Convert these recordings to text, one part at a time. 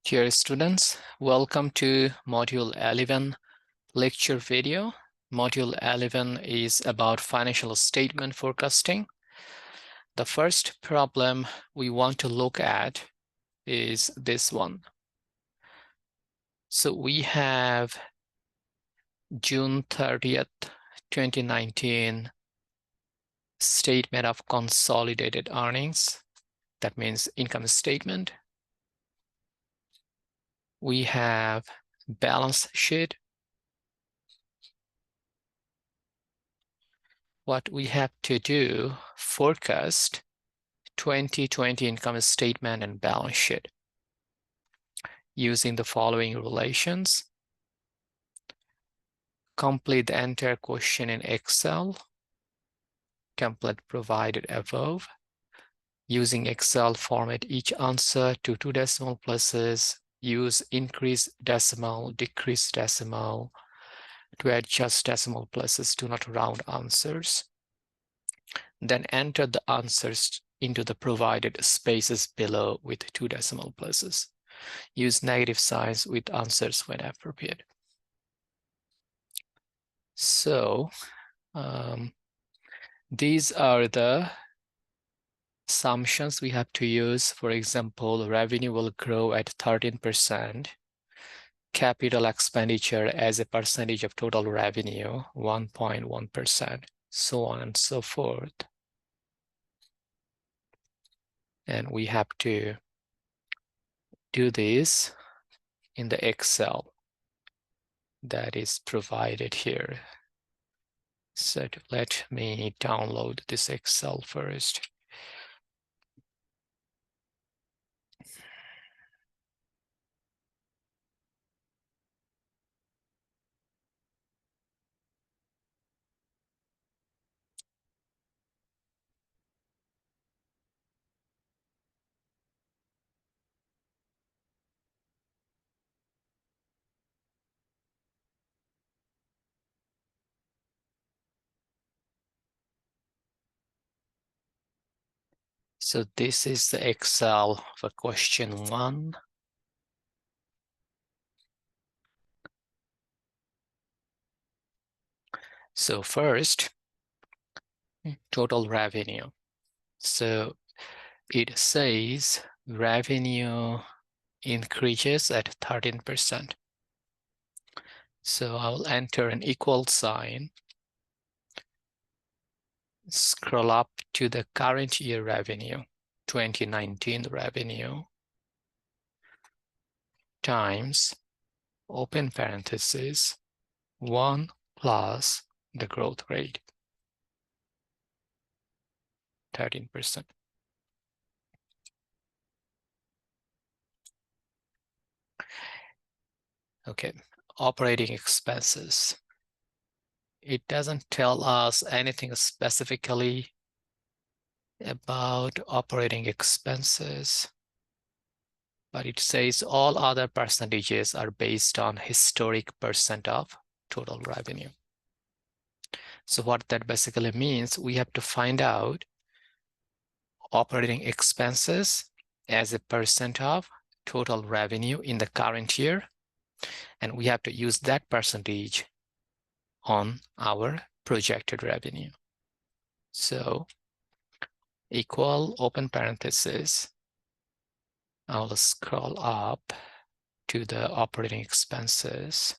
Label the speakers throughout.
Speaker 1: Dear students, welcome to Module 11 lecture video. Module 11 is about financial statement forecasting. The first problem we want to look at is this one. So we have June 30th, 2019 statement of consolidated earnings. That means income statement. We have balance sheet. What we have to do, forecast 2020 income statement and balance sheet using the following relations. Complete the entire question in Excel, template provided above. Using Excel, format each answer to 2 decimal places. Use increase decimal, decrease decimal to adjust decimal places to not round answers. Then enter the answers into the provided spaces below with 2 decimal places. Use negative signs with answers when appropriate. So these are the assumptions we have to use. For example, revenue will grow at 13%. Capital expenditure as a percentage of total revenue, 1.1%, so on and so forth. And we have to do this in the Excel that is provided here. So let me download this Excel first. So this is the Excel for question 1. So first, total revenue. So it says revenue increases at 13%. So I'll enter an equal sign, scroll up to the current year revenue, 2019 revenue, times, open parentheses, 1 plus the growth rate, 13%. Okay, operating expenses. It doesn't tell us anything specifically about operating expenses, but it says all other percentages are based on historic percent of total revenue. So what that basically means, we have to find out operating expenses as a percent of total revenue in the current year, and we have to use that percentage on our projected revenue. So equal open parenthesis, I'll scroll up to the operating expenses.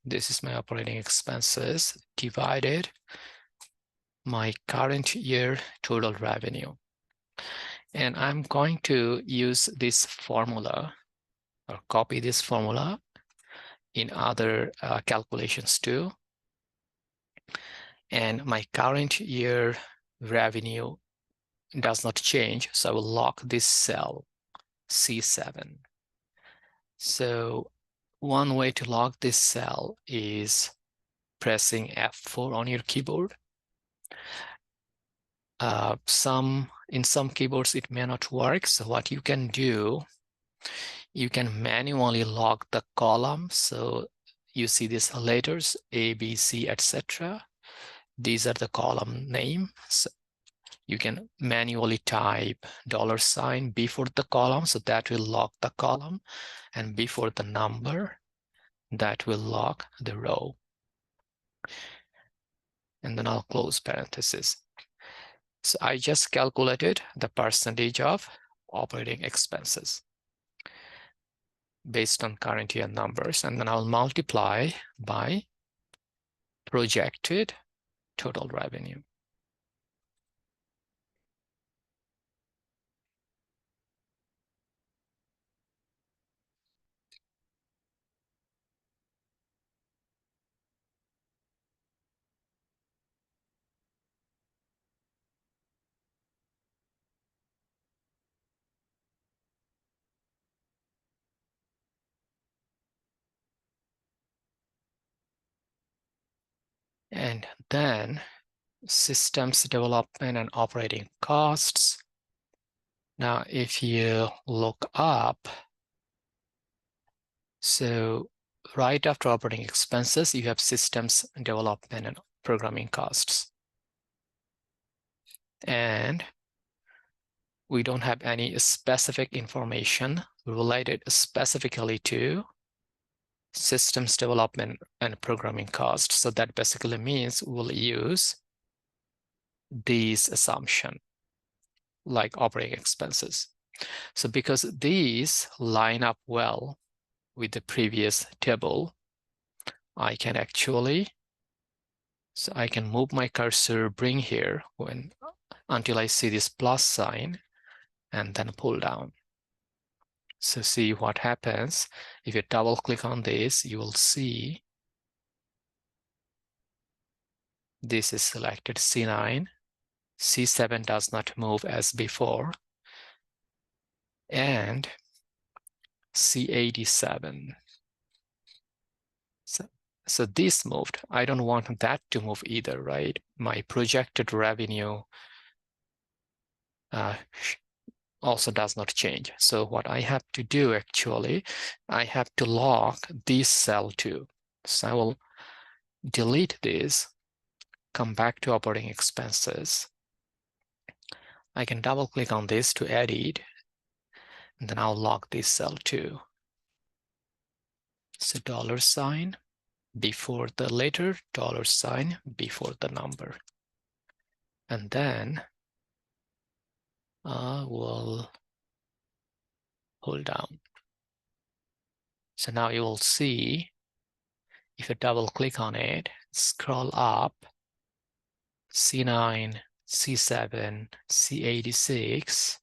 Speaker 1: This is my operating expenses divided my current year total revenue. And I'm going to use this formula or copy this formula in other calculations too. And my current year revenue does not change, so I will lock this cell, C7. So one way to lock this cell is pressing F4 on your keyboard. In some keyboards it may not work, so what you can do, you can manually lock the column. So you see these letters A, B, C, etc. These are the column names. You can manually type $ before the column, so that will lock the column, and before the number, that will lock the row. And then I'll close parentheses. So I just calculated the percentage of operating expenses based on current year numbers, and then I'll multiply by projected total revenue. And then systems development and operating costs. Now, if you look up, so right after operating expenses, you have systems development and programming costs. And we don't have any specific information related specifically to systems development and programming costs. So that basically means we'll use these assumptions like operating expenses. So because these line up well with the previous table, I can actually, so I can move my cursor, bring here until I see this plus sign, and then pull down. So see what happens. If you double click on this, you will see this is selected C9. C7 does not move as before. And C87. So this moved. I don't want that to move either, right? My projected revenue also does not change. So what I have to do actually, I have to lock this cell too. So I will delete this, come back to operating expenses. I can double click on this to edit, and then I'll lock this cell too. So $ before the letter, $ before the number. And then I will hold down. So now you will see, if you double click on it, scroll up, C9, C7, C86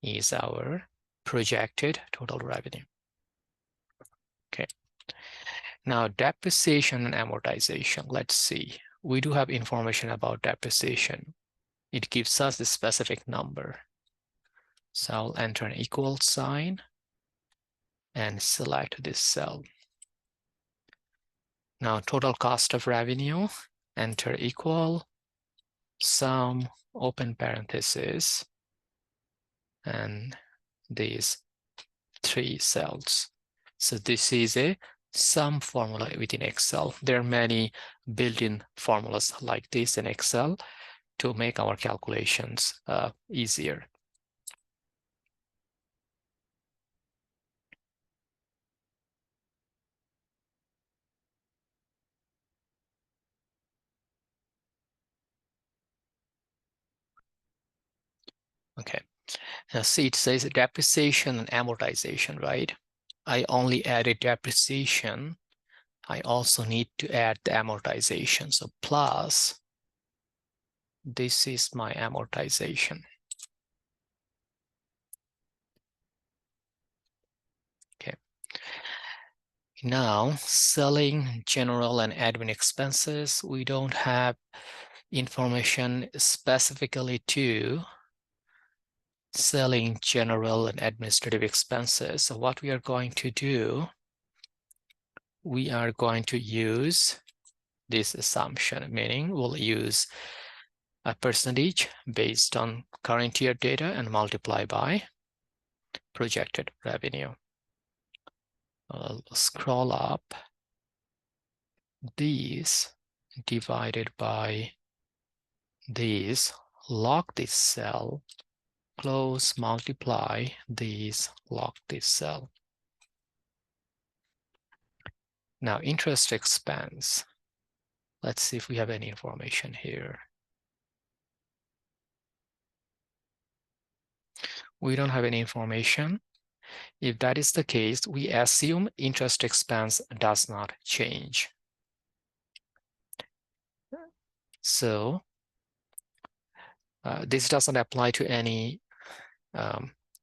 Speaker 1: is our projected total revenue. Okay. Now depreciation and amortization, let's see. We do have information about depreciation. It gives us the specific number. So I'll enter an equal sign and select this cell. Now total cost of revenue, enter equal, sum, open parentheses, and these 3 cells. So this is a sum formula within Excel. There are many built-in formulas like this in Excel to make our calculations easier. Okay, now see, it says depreciation and amortization, right? I only added depreciation. I also need to add the amortization. So plus, this is my amortization. Okay. Now, selling, general, and admin expenses, we don't have information specifically to selling, general, and administrative expenses. So what we are going to do, we are going to use this assumption, meaning we'll use a percentage based on current year data and multiply by projected revenue. I'll scroll up. These divided by these lock this cell, close, multiply these, lock this cell. Now interest expense. Let's see if we have any information here. We don't have any information. If that is the case, we assume interest expense does not change. So this doesn't apply to any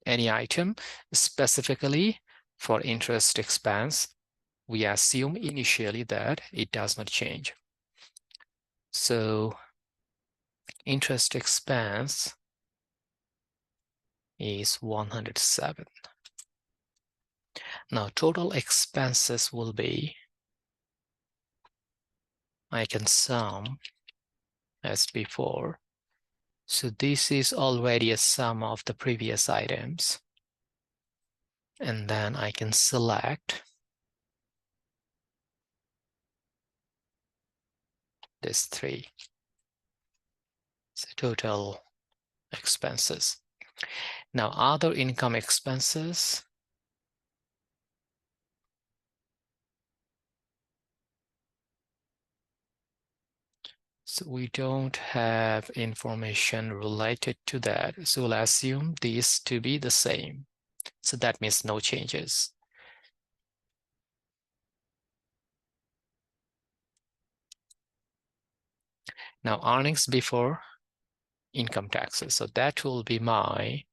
Speaker 1: item. Specifically for interest expense, we assume initially that it does not change. So interest expense is 107. Now total expenses will be, I can sum as before. So this is already a sum of the previous items. And then I can select this 3. So total expenses. Now other income expenses. So we don't have information related to that. So we'll assume these to be the same. So that means no changes. Now earnings before income taxes. So that will be my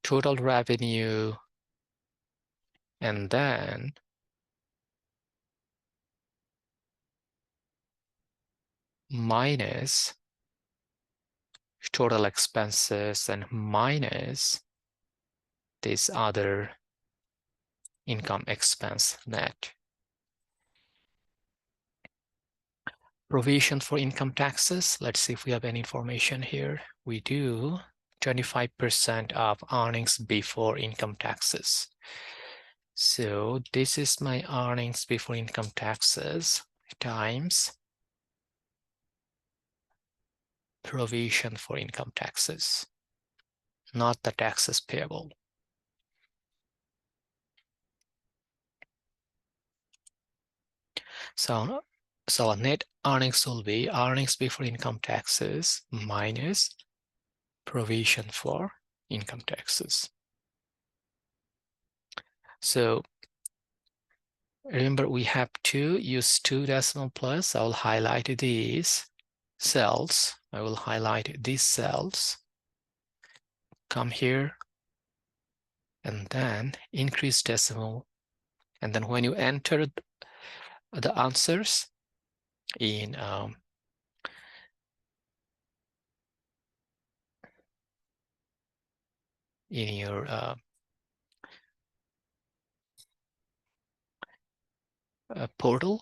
Speaker 1: total revenue, and then minus total expenses and minus this other income expense net. Provision for income taxes. Let's see if we have any information here. We do. 25% of earnings before income taxes. So this is my earnings before income taxes times provision for income taxes, not the taxes payable. So our net earnings will be earnings before income taxes minus provision for income taxes. So remember, we have to use 2 decimal place. I'll highlight these cells. I will highlight these cells. Come here and then increase decimal. And then when you enter the answers in your portal,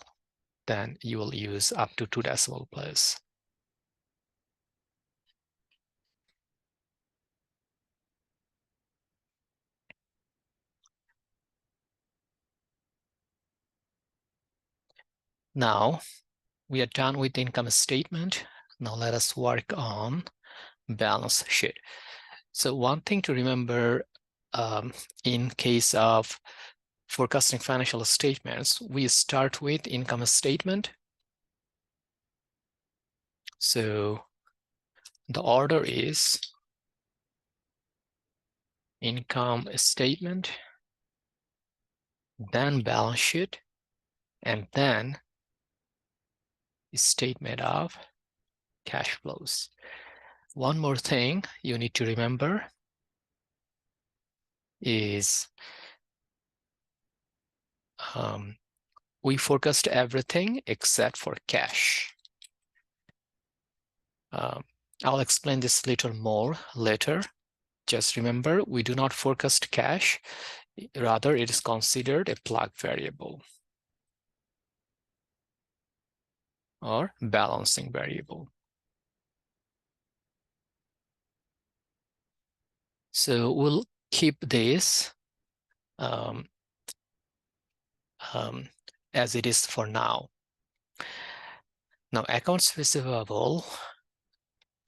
Speaker 1: then you will use up to 2 decimal place. Now we are done with the income statement. Now let us work on balance sheet. So one thing to remember in case of forecasting financial statements, we start with income statement. So the order is income statement, then balance sheet, and then statement of cash flows. One more thing you need to remember is we forecast everything except for cash. I'll explain this a little more later. Just remember, we do not forecast cash. Rather, it is considered a plug variable or balancing variable. So we'll keep this as it is for now. Now, accounts receivable,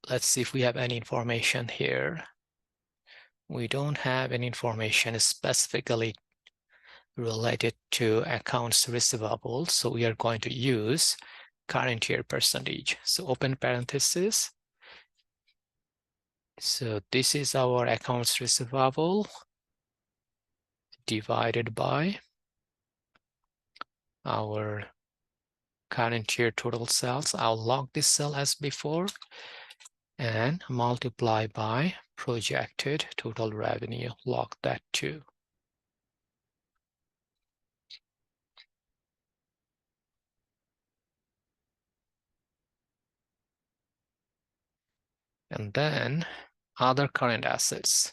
Speaker 1: let's see if we have any information here. We don't have any information specifically related to accounts receivable, so we are going to use current year percentage. So open parenthesis. So this is our accounts receivable divided by our current year total sales. I'll log this cell as before and multiply by projected total revenue. Log that too. And then other current assets.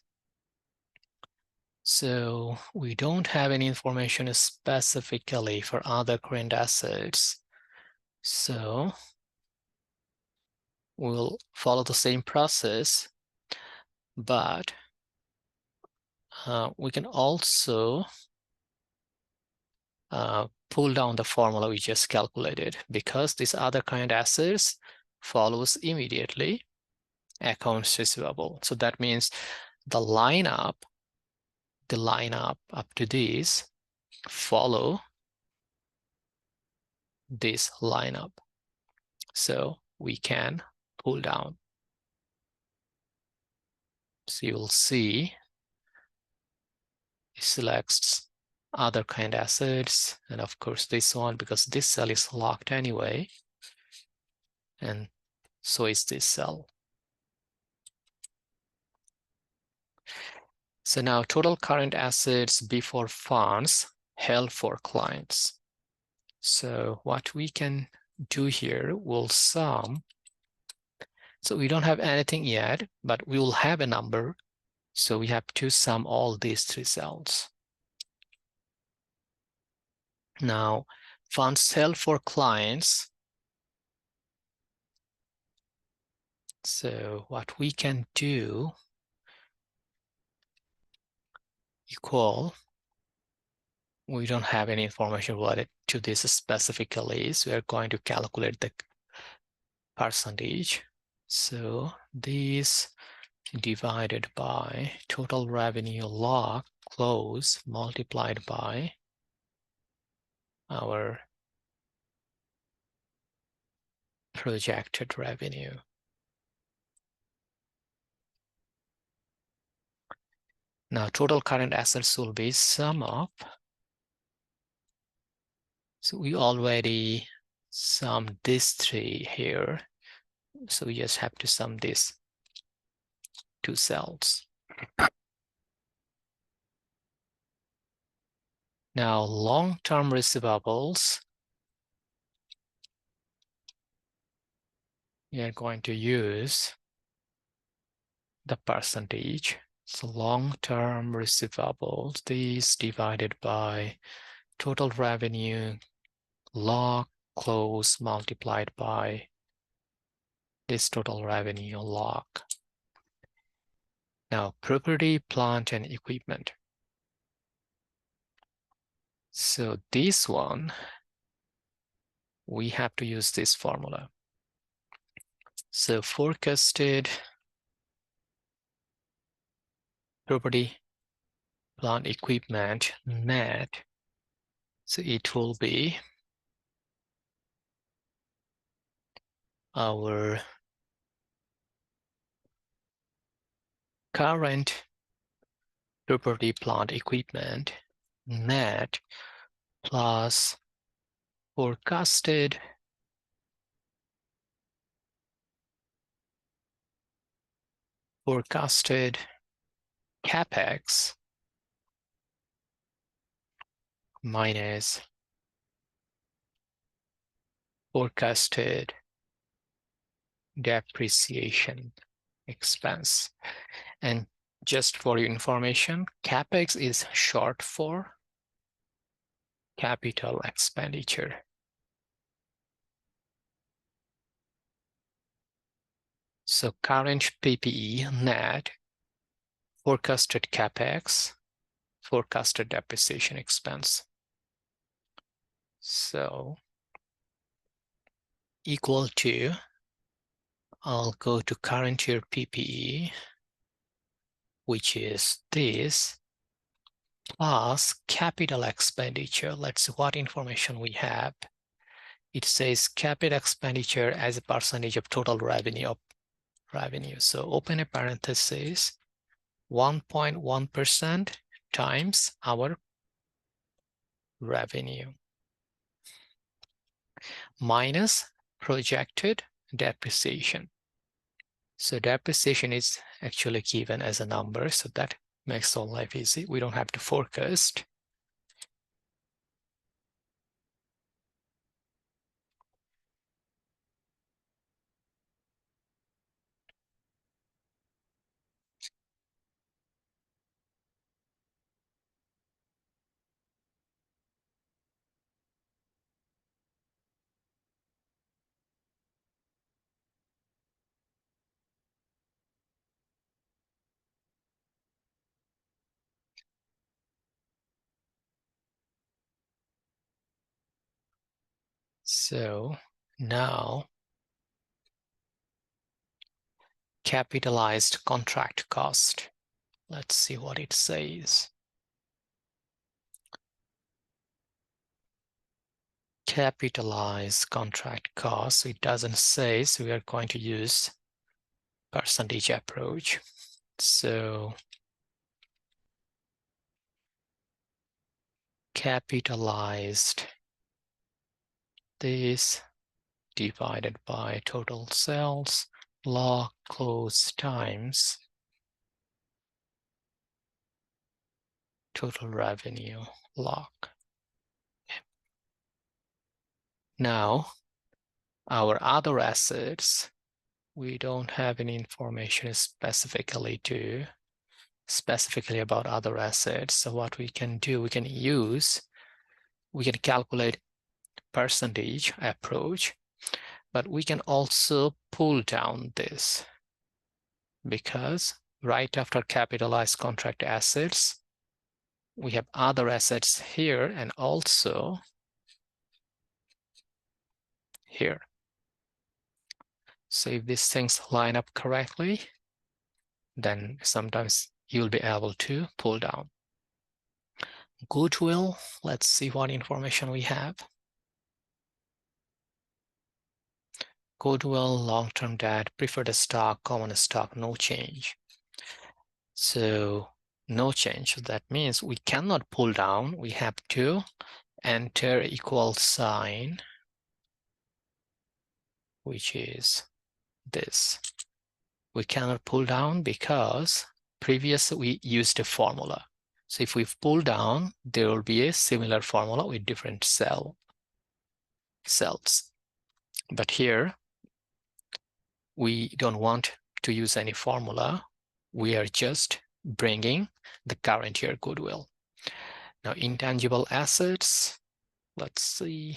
Speaker 1: So we don't have any information specifically for other current assets. So we'll follow the same process, but we can also pull down the formula we just calculated, because these other current assets follows immediately accounts receivable. So that means the lineup up to this follow this lineup. So we can pull down. So you'll see it selects other kind assets, and of course this one, because this cell is locked anyway, and so is this cell. So now total current assets before funds held for clients. So what we can do here, we'll sum. So we don't have anything yet, but we will have a number. So we have to sum all these three cells. Now, funds held for clients. So what we can do, equal, we don't have any information related to this specifically, so we are going to calculate the percentage. So this divided by total revenue log close multiplied by our projected revenue. Now total current assets will be sum of. So we already summed these three here. So we just have to sum these two cells. Now long-term receivables, we are going to use the percentage. So long-term receivables, these divided by total revenue log close multiplied by this total revenue log. Now property, plant, and equipment. So this one, we have to use this formula. So forecasted property, plant, equipment net. So it will be our current property, plant, equipment net plus forecasted CapEx minus forecasted depreciation expense. And just for your information, CapEx is short for capital expenditure. So current PPE net, forecasted CapEx, forecasted depreciation expense. So equal to, I'll go to current year PPE, which is this, plus capital expenditure. Let's see what information we have. It says capital expenditure as a percentage of total revenue. So open a parenthesis, 1.1% times our revenue minus projected depreciation. So depreciation is actually given as a number, so that makes all life easy. We don't have to forecast. So now capitalized contract cost. Let's see what it says. Capitalized contract cost. It doesn't say, so we are going to use percentage approach. So capitalized this divided by total sales log close times total revenue log. Now, our other assets, we don't have any information specifically about other assets. So what we can do, we can calculate percentage approach, but we can also pull down this because right after capitalized contract assets, we have other assets here and also here. So if these things line up correctly, then sometimes you'll be able to pull down. Goodwill, let's see what information we have. Goodwill, long-term debt, preferred stock, common stock, no change. So no change, that means we cannot pull down. We have to enter equal sign, which is this. We cannot pull down because previously we used a formula. So if we pull down, there will be a similar formula with different cells. But here, we don't want to use any formula. We are just bringing the current year goodwill. Now, intangible assets, let's see.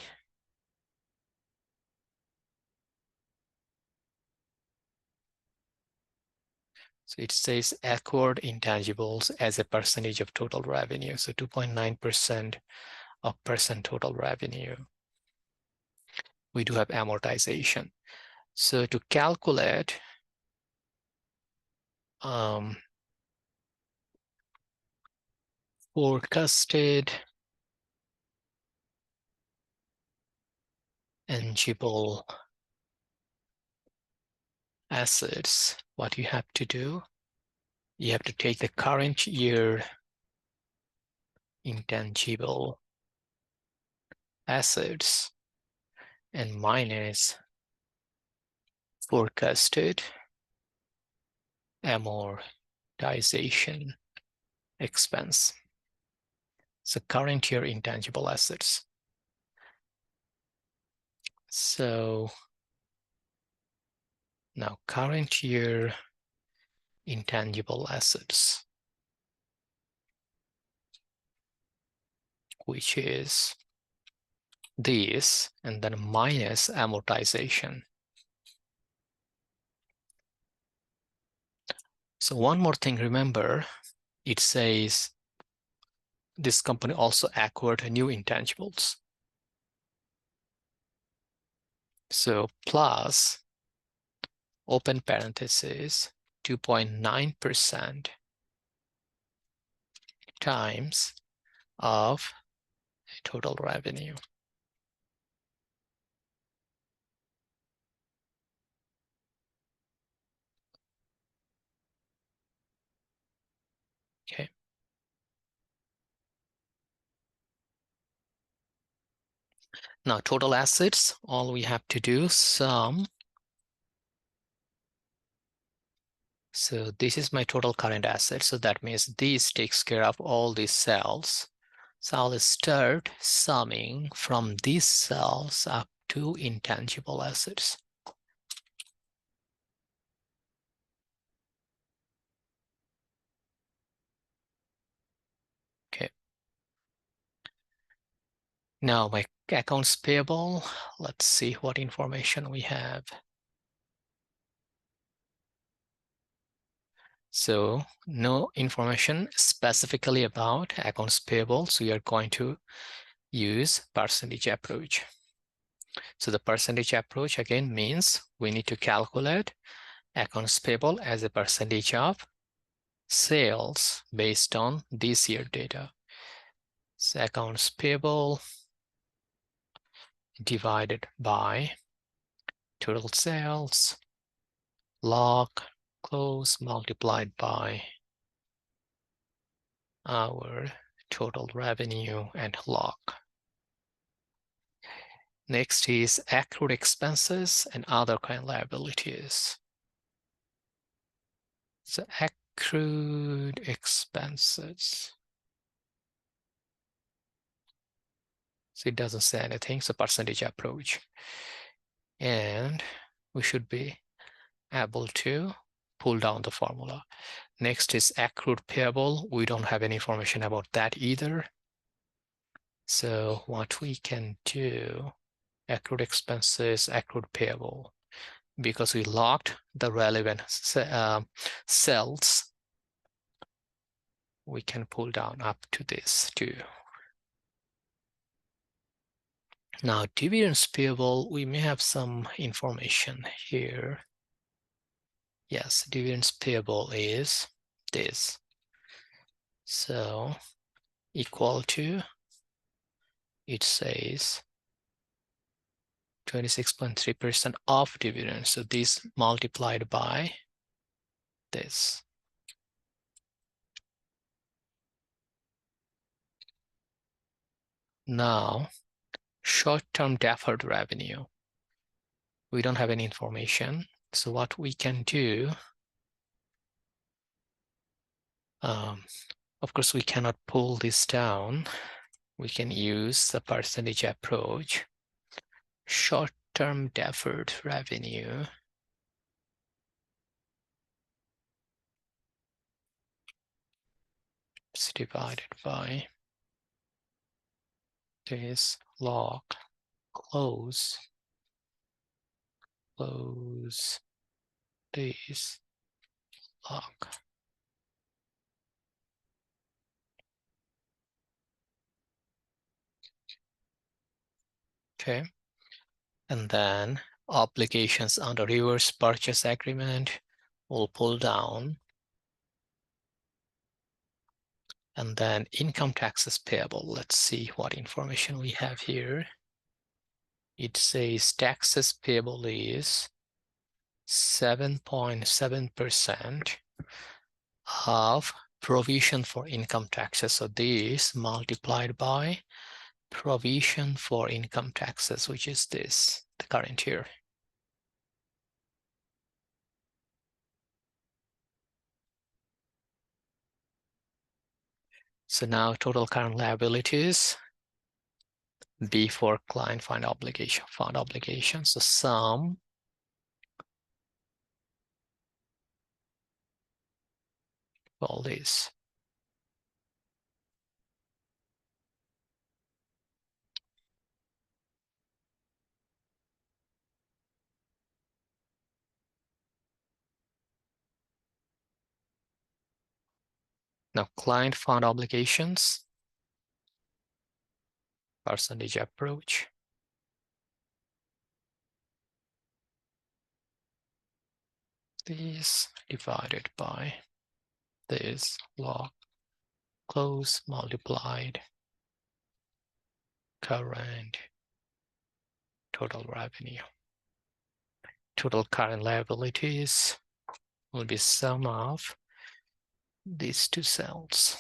Speaker 1: So it says acquired intangibles as a percentage of total revenue. So 2.9% of total revenue. We do have amortization. So to calculate forecasted intangible assets, what you have to do, you have to take the current year intangible assets and minus forecasted amortization expense. So current year intangible assets. So now current year intangible assets, which is this, and then minus amortization. So one more thing, remember, it says this company also acquired new intangibles. So plus open parenthesis 2.9% times of total revenue. Okay. Now total assets, all we have to do sum. So this is my total current asset. So that means this takes care of all these cells. So I'll start summing from these cells up to intangible assets. Okay. Now my accounts payable, let's see what information we have. So no information specifically about accounts payable. So we are going to use percentage approach. So the percentage approach again means we need to calculate accounts payable as a percentage of sales based on this year data. So accounts payable divided by total sales log close multiplied by our total revenue and log. Next is accrued expenses and other kind of liabilities. So accrued expenses. So it doesn't say anything, so percentage approach. And we should be able to pull down the formula. Next is accrued payable. We don't have any information about that either. So what we can do, accrued expenses, accrued payable, because we locked the relevant cells, we can pull down up to this too. Now dividends payable, we may have some information here. Yes, dividends payable is this. So equal to, it says 26.3% of dividends. So this multiplied by this. Now, short-term deferred revenue. We don't have any information. So what we can do, of course, we cannot pull this down. We can use the percentage approach. Short-term deferred revenue is divided by this log close this log. Okay. And then obligations under reverse purchase agreement will pull down. And then income taxes payable. Let's see what information we have here. It says taxes payable is 7.7% of provision for income taxes. So this multiplied by provision for income taxes, which is this, the current year. So now total current liabilities before client fund obligation, So sum all this. Now client fund obligations, percentage approach. this divided by this log close multiplied current total revenue. Total current liabilities will be sum of these two cells.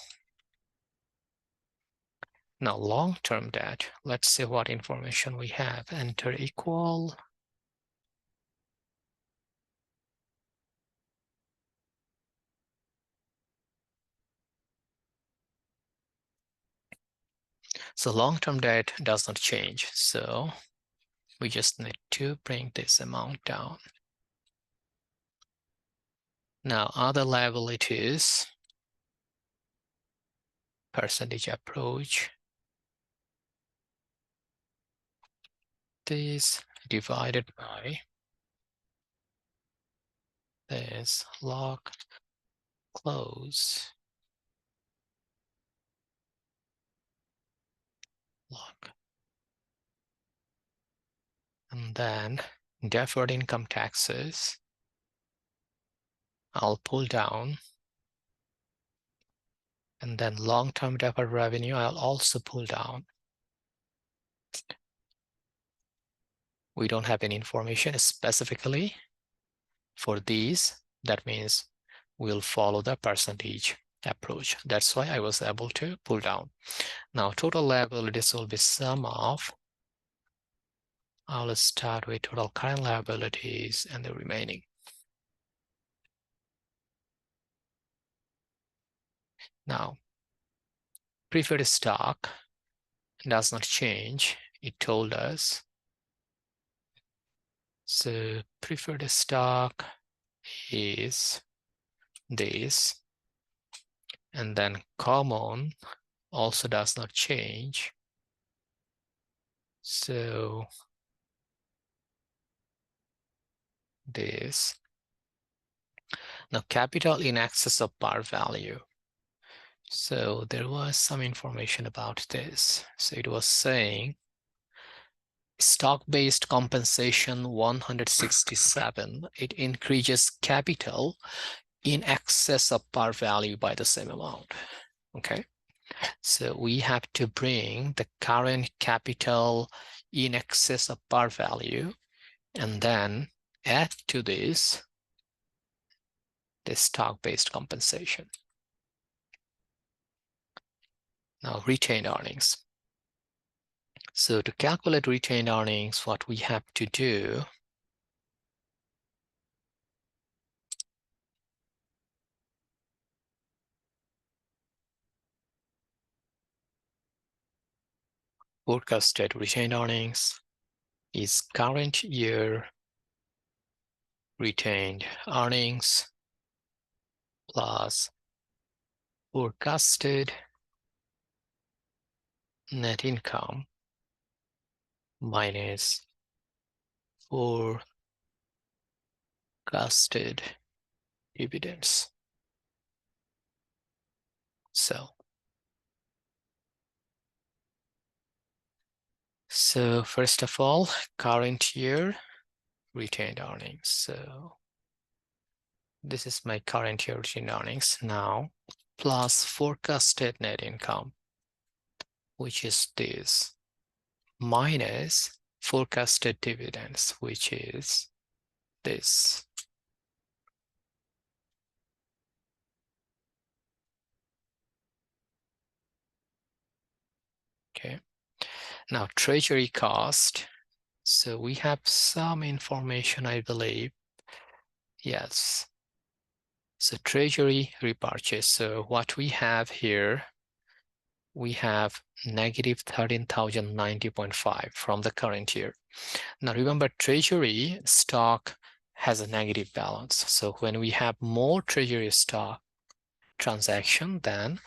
Speaker 1: Now long-term debt, let's see what information we have. Enter equal. So long-term debt does not change. So we just need to bring this amount down. Now other liabilities, percentage approach, this divided by this log close log. And then deferred income taxes, I'll pull down. And then long-term deferred revenue, I'll also pull down. We don't have any information specifically for these. That means we'll follow the percentage approach. That's why I was able to pull down. Now total liabilities will be sum of, I'll start with total current liabilities and the remaining. Now preferred stock does not change. It told us. So preferred stock is this, and then common also does not change. So this. Now capital in excess of par value. So there was some information about this. So it was saying stock-based compensation 167, it increases capital in excess of par value by the same amount. Okay, so we have to bring the current capital in excess of par value and then add to this the stock-based compensation. Now retained earnings. So to calculate retained earnings, what we have to do, forecasted retained earnings is current year retained earnings plus forecasted net income minus forecasted dividends. So first of all, current year retained earnings. So this is my current year retained earnings now, plus forecasted net income, which is this, minus forecasted dividends, which is this. Okay, now treasury cost. So we have some information, I believe. Yes. So treasury repurchase. So what we have here, we have negative 13,090.5 from the current year. Now remember, treasury stock has a negative balance. So when we have more treasury stock transaction, then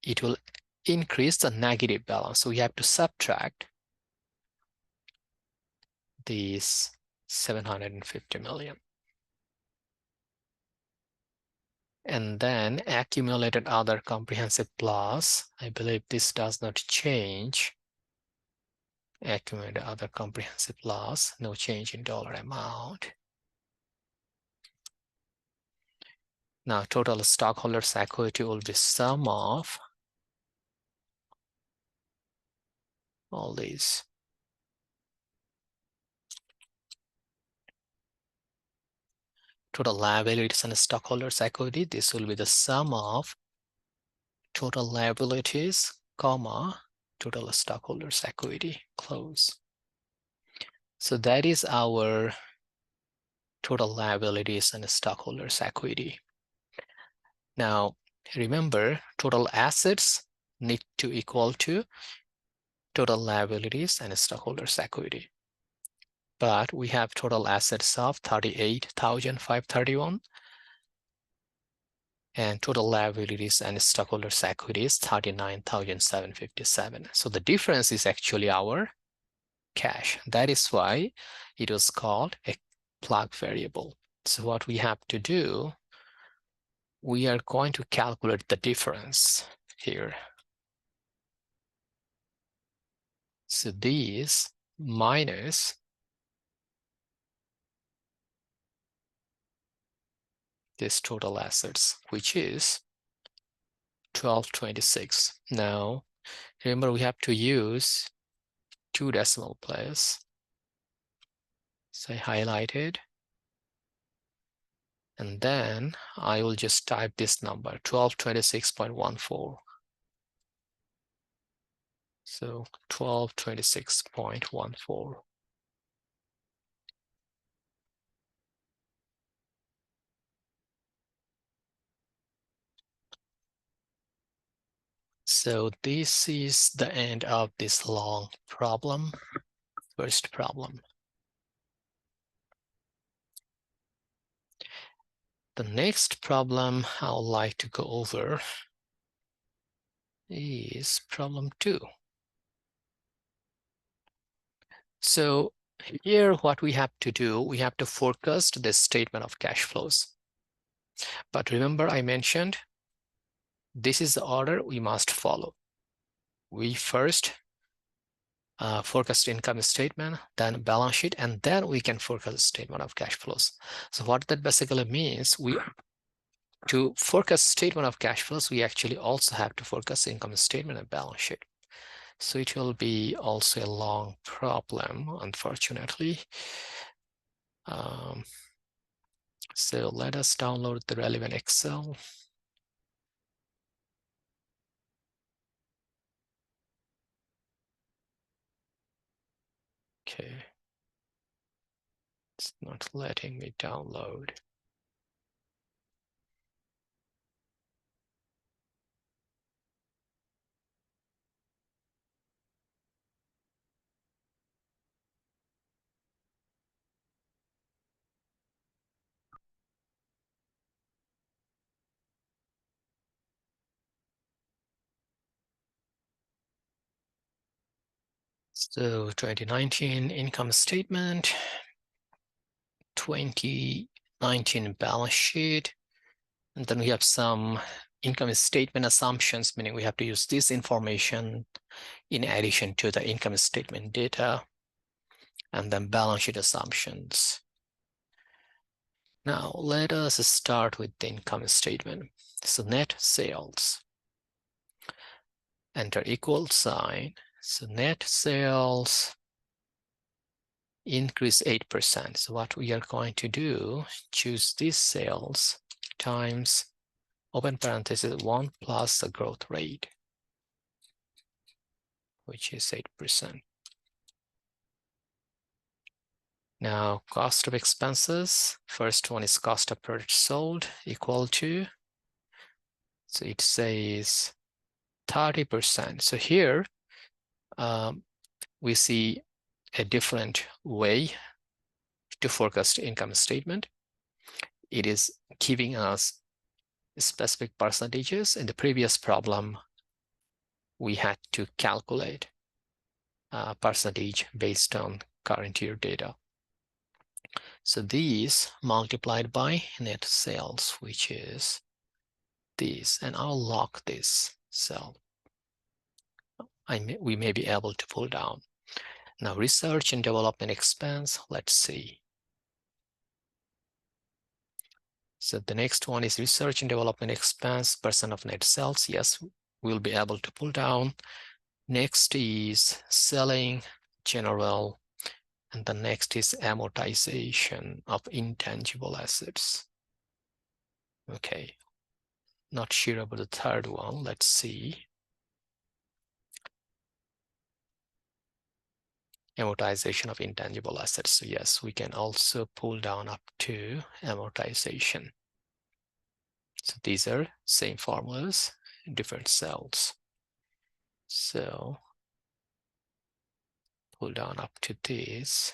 Speaker 1: it will increase the negative balance. So we have to subtract these 750 million. And then accumulated other comprehensive loss, I believe this does not change. Accumulated other comprehensive loss, no change in dollar amount. Now total stockholders' equity will be sum of all these. Total liabilities and stockholders' equity, this will be the sum of total liabilities, comma, total stockholders' equity, close. So that is our total liabilities and stockholders' equity. Now, remember, total assets need to equal to total liabilities and stockholders' equity. But we have total assets of 38,531 and total liabilities and stockholders' equity is 39,757. So the difference is actually our cash. That is why it was called a plug variable. So what we have to do, we are going to calculate the difference here. So these minus this total assets, which is 1226. Now, remember we have to use 2 decimal place. So I highlighted. And then I will just type this number, 1226.14. So 1226.14. So this is the end of this long problem, first problem. The next problem I would like to go over is problem 2. So here what we have to do, we have to forecast this statement of cash flows. But remember I mentioned this is the order we must follow. We first forecast income statement, then balance sheet, and then we can forecast statement of cash flows. So what that basically means, to forecast statement of cash flows, we actually also have to forecast income statement and balance sheet. So it will be also a long problem, unfortunately. So let us download the relevant Excel. Okay. It's not letting me download. So 2019 income statement, 2019 balance sheet, and then we have some income statement assumptions, meaning we have to use this information in addition to the income statement data, and then balance sheet assumptions. Now let us start with the income statement. So net sales, enter equal sign. So net sales increase 8%. So what we are going to do, choose this sales times, open parenthesis, 1 plus the growth rate, which is 8%. Now, cost of expenses, first one is cost of product sold, equal to, so it says 30%. So here we see a different way to forecast income statement. It is giving us specific percentages. In the previous problem, we had to calculate percentage based on current year data. So these multiplied by net sales, which is this, and I'll lock this cell. We may be able to pull down. Now research and development expense, let's see. So the next one is research and development expense, % of net sales. Yes, we'll be able to pull down. Next is selling, general, and the next is amortization of intangible assets. Okay, not sure about the third one. Let's see. Amortization of intangible assets. So yes, we can also pull down up to amortization. So these are same formulas, different cells. So pull down up to this.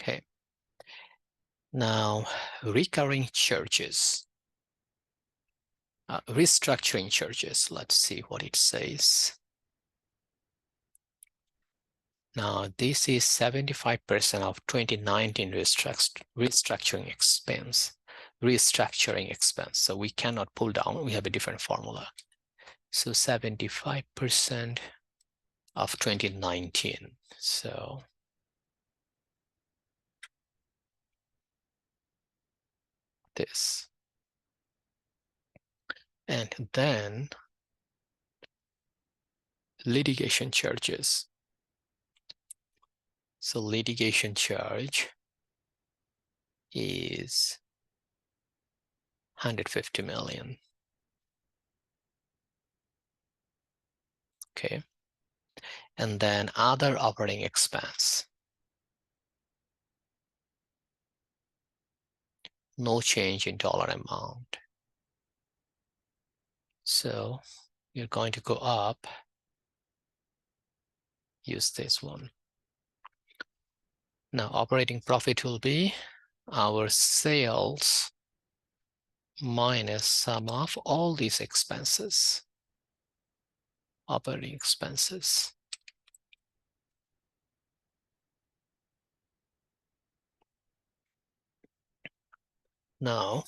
Speaker 1: Okay. Now, recurring charges. Restructuring charges. Let's see what it says. Now, this is 75% of 2019 restructuring expense. So we cannot pull down. We have a different formula. So 75% of 2019. So this. And then litigation charges. So litigation charge is 150 million. Okay. And then other operating expense. No change in dollar amount. So you're going to go up, use this one. Now operating profit will be our sales minus sum of all these expenses, operating expenses. Now,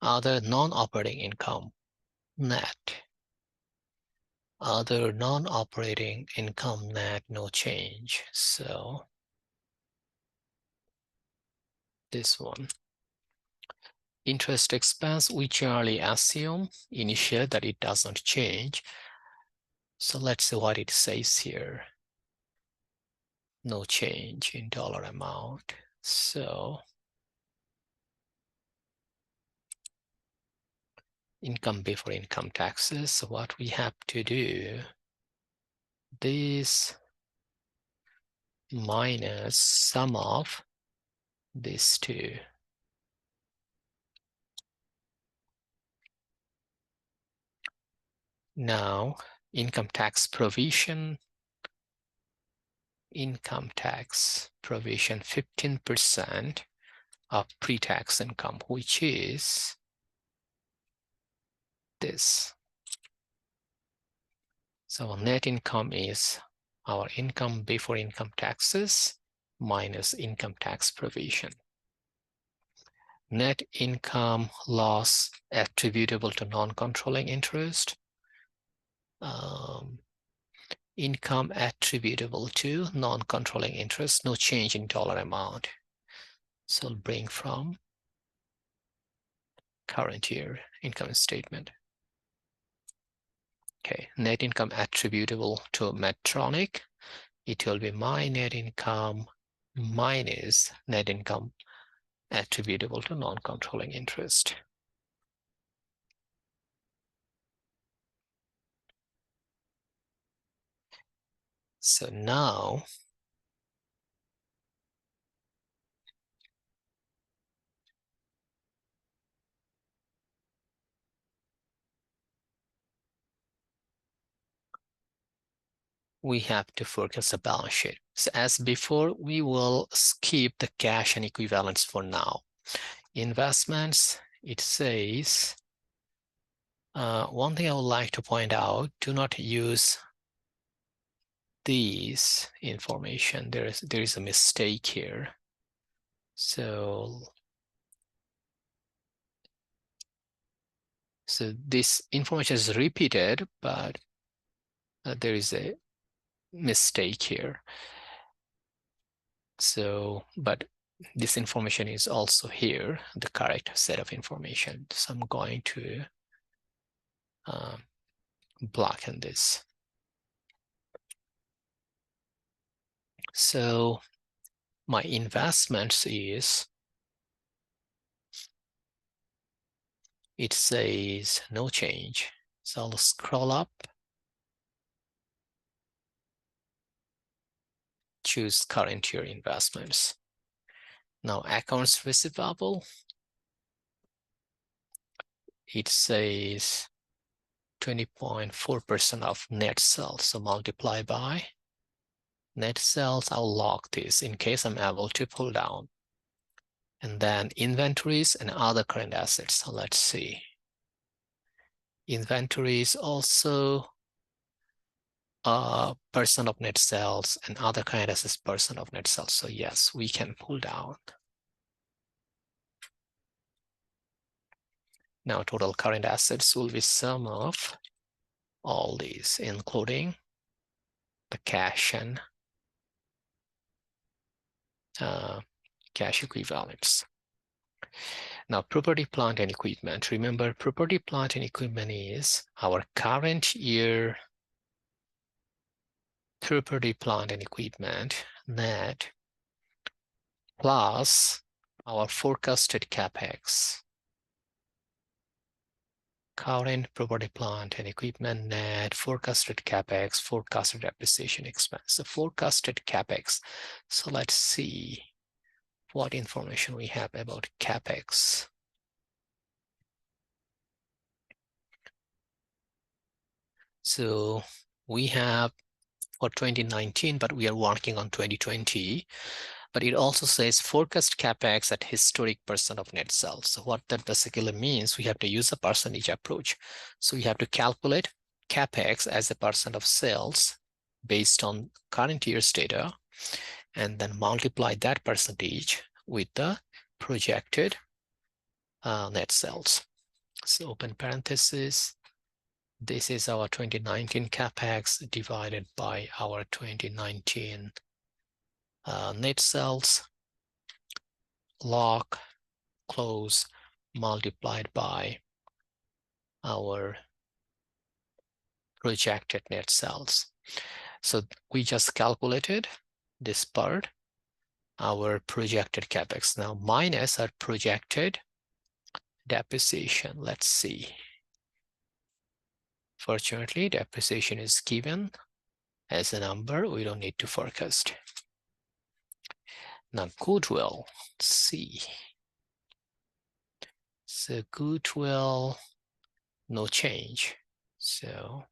Speaker 1: other non-operating income, net. Other non-operating income net, no change. So this one. Interest expense, we generally assume initially that it does not change. So let's see what it says here. No change in dollar amount. So income before income taxes. So what we have to do, this minus sum of these two. Now, income tax provision, 15% of pre-tax income, which is this. So net income is our income before income taxes minus income tax provision. Net income loss attributable to non-controlling interest. Income attributable to non-controlling interest, no change in dollar amount. So I'll bring from current year income statement. Okay, net income attributable to Medtronic. It will be my net income minus net income attributable to non-controlling interest. So now we have to focus the balance sheet. So as before, we will skip the cash and equivalents for now. Investments, it says, one thing I would like to point out, do not use this information. There is a mistake here. So this information is repeated, but there is a mistake here. So, but this information is also here, the correct set of information. So I'm going to blacken this. So my investments is, it says no change. So I'll scroll up, choose current year investments. Now accounts receivable, it says 20.4% of net sales. So multiply by net sales. I'll log this in case I'm able to pull down. And then inventories and other current assets. So let's see. Inventories also percent of net sales, and other current assets percent of net sales. So yes, we can pull down. Now total current assets will be sum of all these, including the cash and cash equivalents. Now property, plant, and equipment. Remember, property, plant, and equipment is our current year property, plant, and equipment net plus our forecasted CapEx. Current property, plant, and equipment net, forecasted CapEx, forecasted depreciation expense. So forecasted CapEx. So let's see what information we have about CapEx. So we have for 2019, but we are working on 2020. But it also says forecast CapEx at historic percent of net sales. So what that basically means, we have to use a percentage approach. So we have to calculate CapEx as a percent of sales based on current year's data, and then multiply that percentage with the projected net sales. So open parenthesis, this is our 2019 CapEx divided by our 2019 net sales, log, close, multiplied by our projected net sales. So we just calculated this part, our projected CapEx. Now minus our projected depreciation. Let's see. Fortunately, depreciation is given as a number. We don't need to forecast. Now goodwill, let's see. So goodwill, no change. So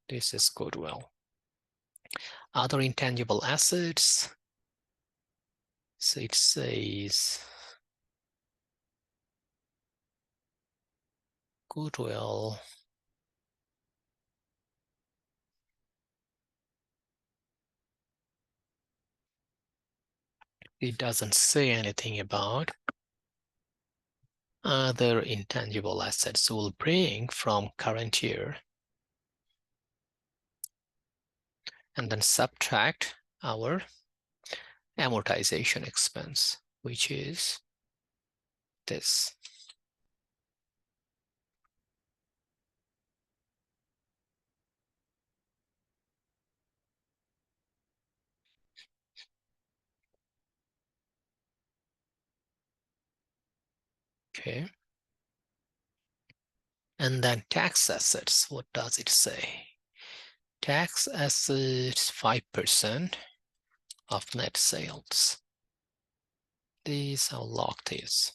Speaker 1: this is goodwill. Other intangible assets. So it says goodwill. It doesn't say anything about other intangible assets. So we'll bring from current year and then subtract our amortization expense, which is this. Okay. And then tax assets, what does it say? Tax assets, 5% of net sales. These, I'll lock these.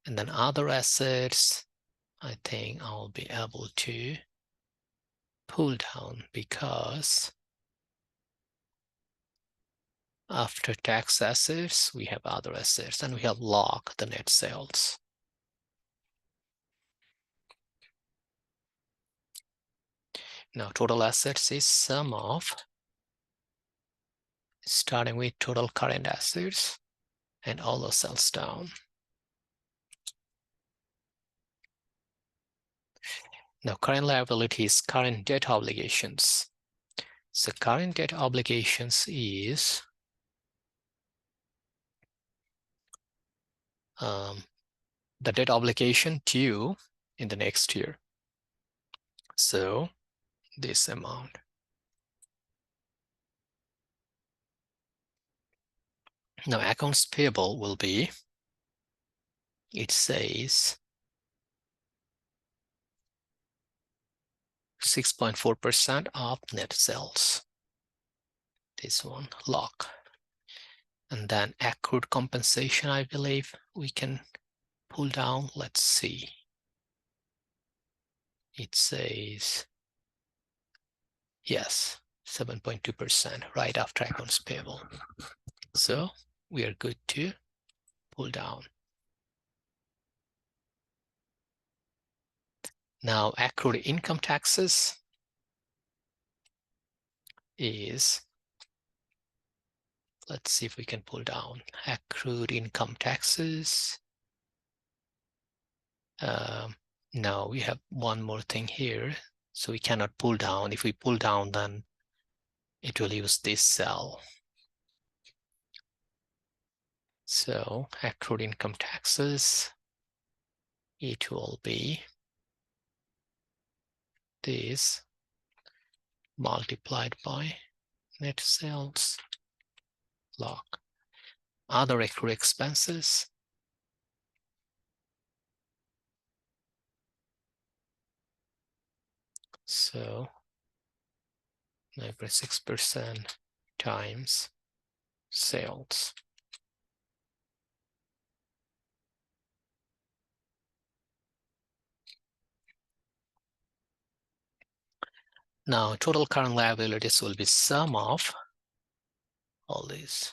Speaker 1: And then other assets, I think I'll be able to pull down, because after tax assets, we have other assets, and we have log the net sales. Now total assets is sum of starting with total current assets and all those cells down. Now current liabilities, current debt obligations. So current debt obligations is the debt obligation due in the next year. So this amount. Now accounts payable will be, it says 6.4% of net sales. This one, lock. And then accrued compensation, I believe we can pull down. Let's see. It says, yes, 7.2% right after accounts payable. So we are good to pull down. Now accrued income taxes is, let's see if we can pull down accrued income taxes. Now we have one more thing here, so we cannot pull down. If we pull down, then it will use this cell. So accrued income taxes, it will be this multiplied by net sales log. Other accrued expenses, so 9.6% times sales. Now total current liabilities will be sum of all these.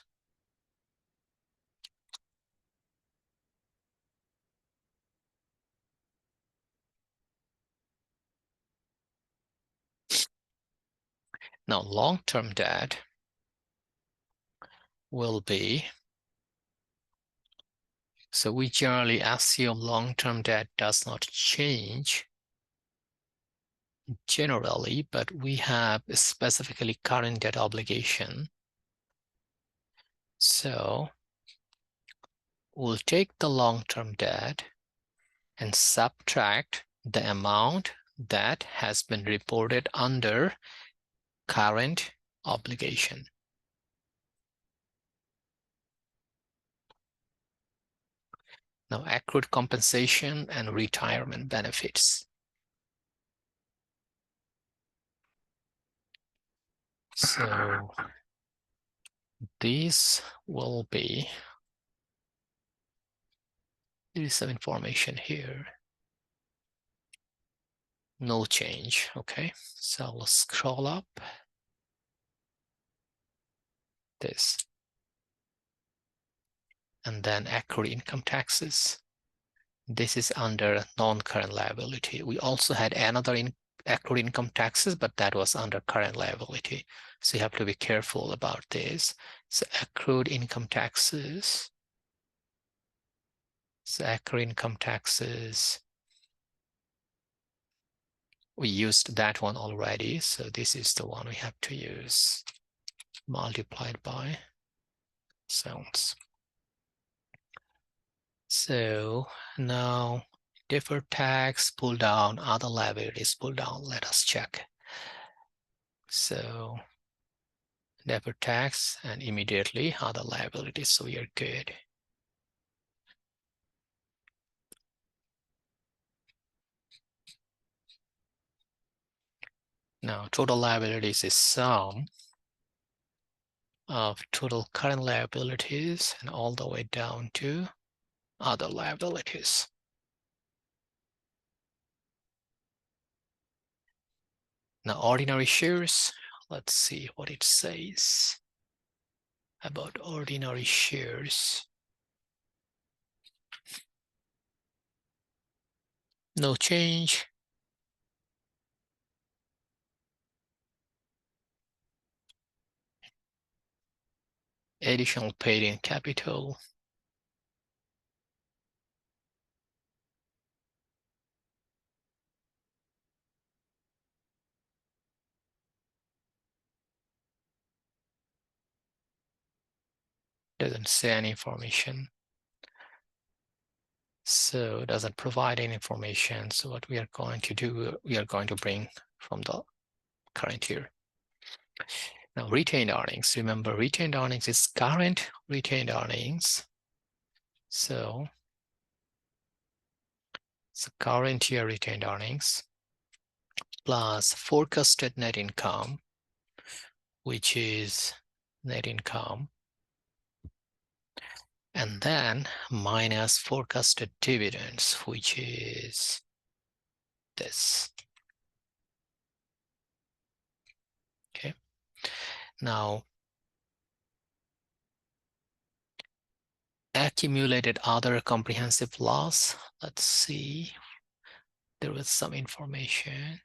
Speaker 1: Now long-term debt will be, so we generally assume long-term debt does not change generally, but we have specifically current debt obligation. So we'll take the long-term debt and subtract the amount that has been reported under current obligation. Now accrued compensation and retirement benefits. So these will be, there is some information here. No change, okay? So let's scroll up. This. And then accrued income taxes. This is under non-current liability. We also had another accrued income taxes, but that was under current liability. So you have to be careful about this. So accrued income taxes. So accrued income taxes. We used that one already. So this is the one we have to use. Multiplied by sales. So now deferred tax, pull down, other liabilities, pull down. Let us check. So deferred tax and immediately other liabilities. So we are good. Now total liabilities is sum of total current liabilities and all the way down to other liabilities. Now ordinary shares, let's see what it says about ordinary shares. No change. additional paid-in capital. Doesn't say any information. So it doesn't provide any information. So what we are going to do, we are going to bring from the current year. Now retained earnings, remember retained earnings is current retained earnings. So it's current year retained earnings plus forecasted net income, which is net income, and then minus forecasted dividends, which is this. Okay. Now, accumulated other comprehensive loss. Let's see. There was some information.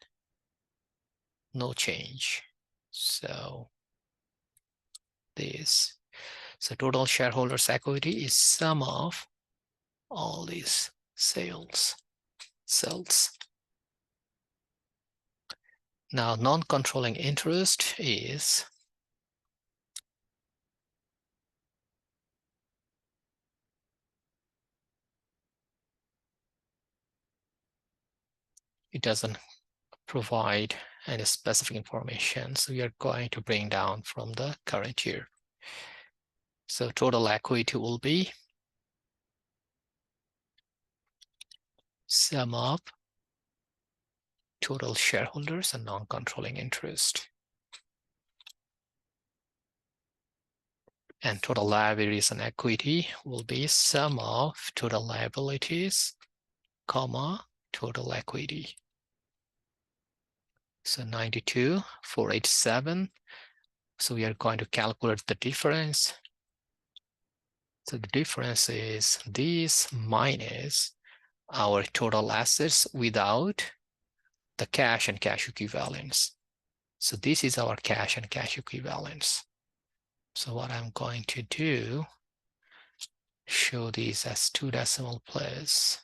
Speaker 1: No change. So this. So total shareholders' equity is sum of all these cells. Now, non-controlling interest is it doesn't provide any specific information. So we are going to bring down from the current year. So total equity will be sum of total shareholders and non-controlling interest. And total liabilities and equity will be sum of total liabilities, comma, total equity. So 92,487. So we are going to calculate the difference. So the difference is this minus our total assets without the cash and cash equivalents. So this is our cash and cash equivalents. So what I'm going to do, show these as 2 decimal places.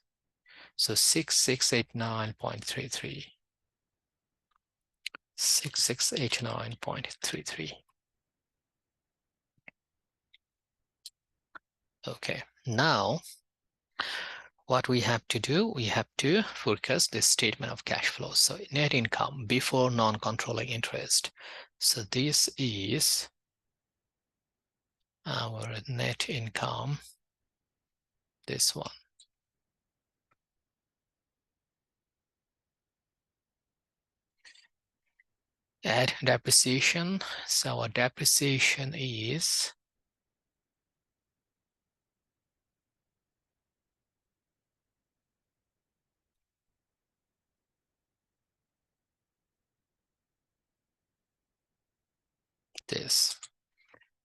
Speaker 1: So 6689.33. 6689.33. Okay, now what we have to do, we have to forecast the statement of cash flow. So net income before non-controlling interest. So this is our net income, this one. Add depreciation. So our depreciation is this.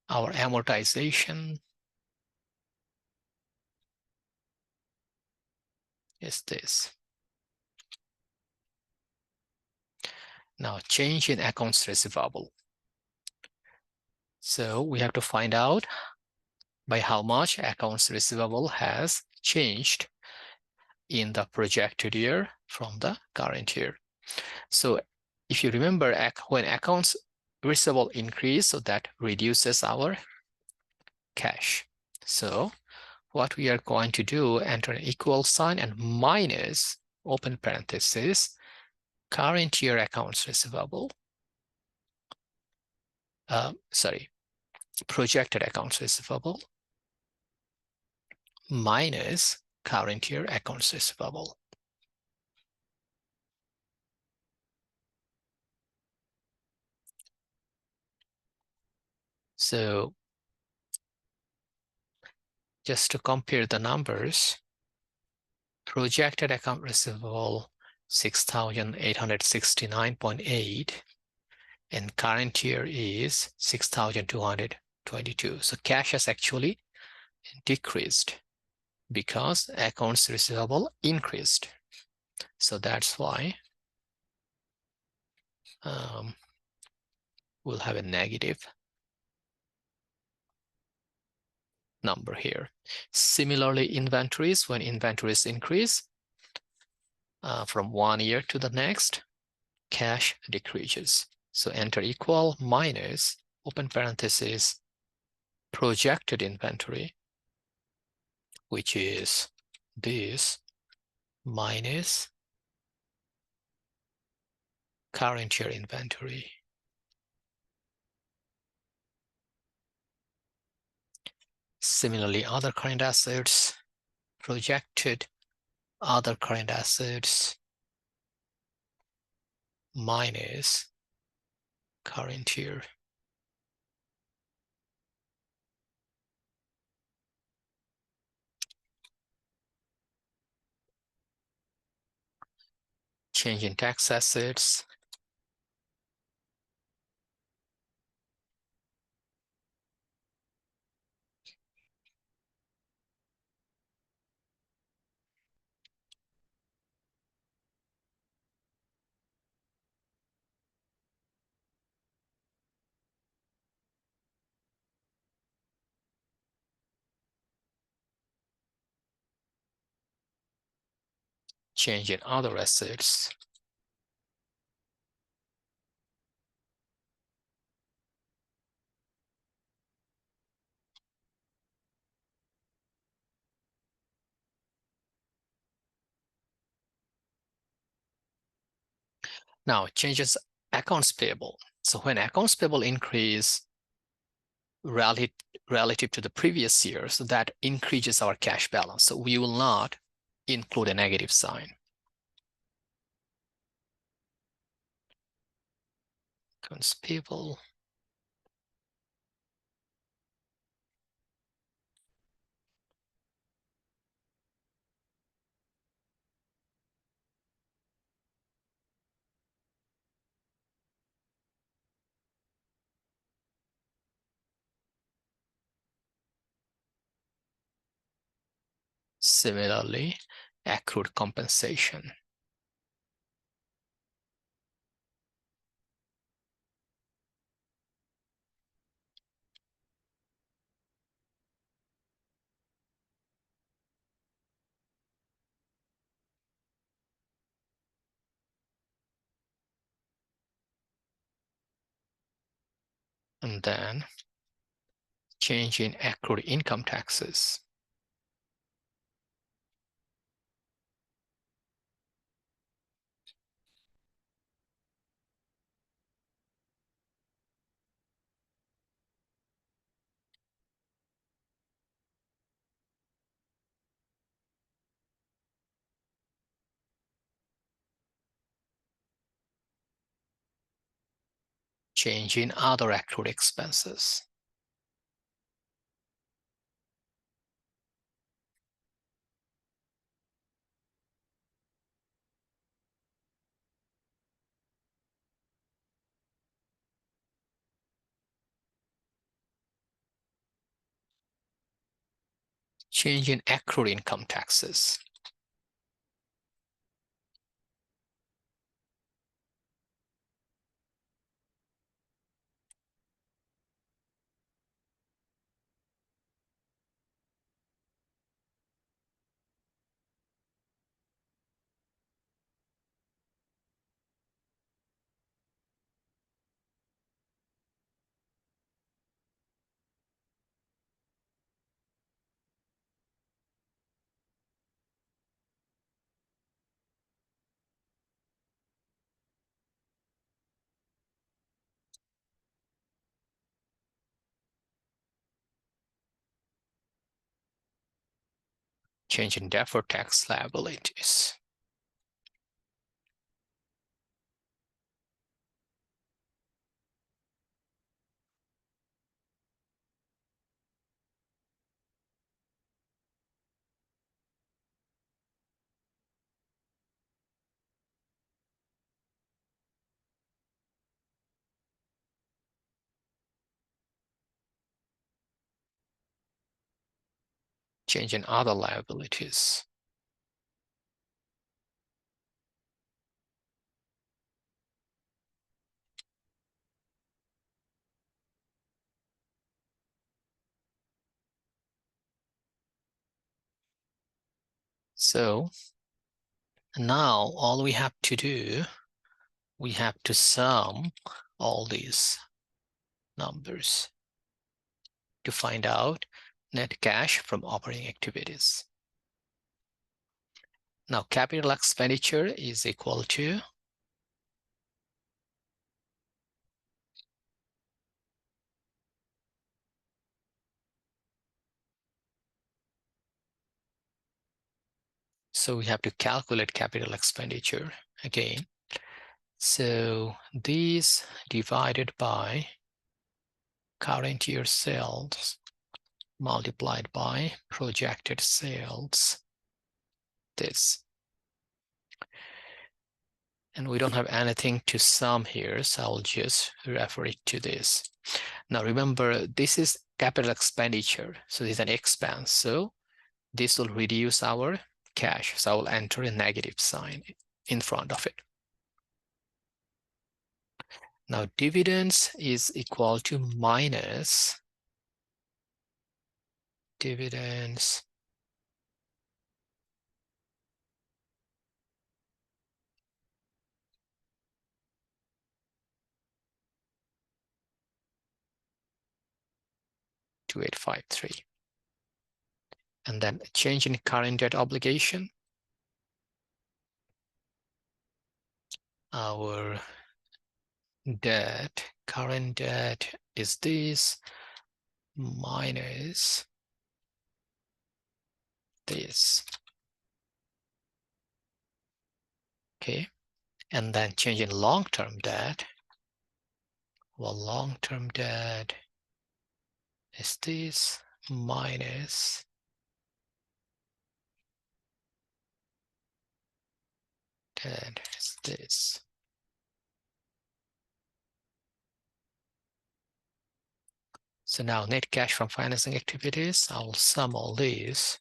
Speaker 1: Our amortization is this. Now change in accounts receivable. So we have to find out by how much accounts receivable has changed in the projected year from the current year. So if you remember, when accounts receivable increase, so that reduces our cash. So what we are going to do, enter an equal sign and minus, open parenthesis, current year accounts receivable. Projected accounts receivable minus current year accounts receivable. So just to compare the numbers, projected account receivable 6,869.8 and current year is 6,222. So cash has actually decreased because accounts receivable increased. So that's why we'll have a negative number here. Similarly, inventories, when inventories increase from 1 year to the next, cash decreases. So enter equal minus, open parenthesis, projected inventory, which is this, minus current year inventory. Similarly, other current assets, projected other current assets minus current year. Change in tax assets, change in other assets, now changes accounts payable. So when accounts payable increase relative to the previous year, so that increases our cash balance. So we will not include a negative sign. Accounts payable. Similarly, accrued compensation. And then change in accrued income taxes. Change in other accrued expenses. Change in accrued income taxes. Change in deferred tax liabilities. Change in other liabilities. So now all we have to do, we have to sum all these numbers to find out net cash from operating activities. Now capital expenditure is equal to so we have to calculate capital expenditure again. So these divided by current year sales multiplied by projected sales, this. And we don't have anything to sum here, so I'll just refer it to this. Now remember, this is capital expenditure, so this is an expense. So this will reduce our cash. So I will enter a negative sign in front of it. Now dividends is equal to minus dividends $2,853. And then change in current debt obligation. Our debt, current debt is this minus this. Okay, and then change in long-term debt. Well, long-term debt is this minus debt is this. So now net cash from financing activities, I'll sum all these.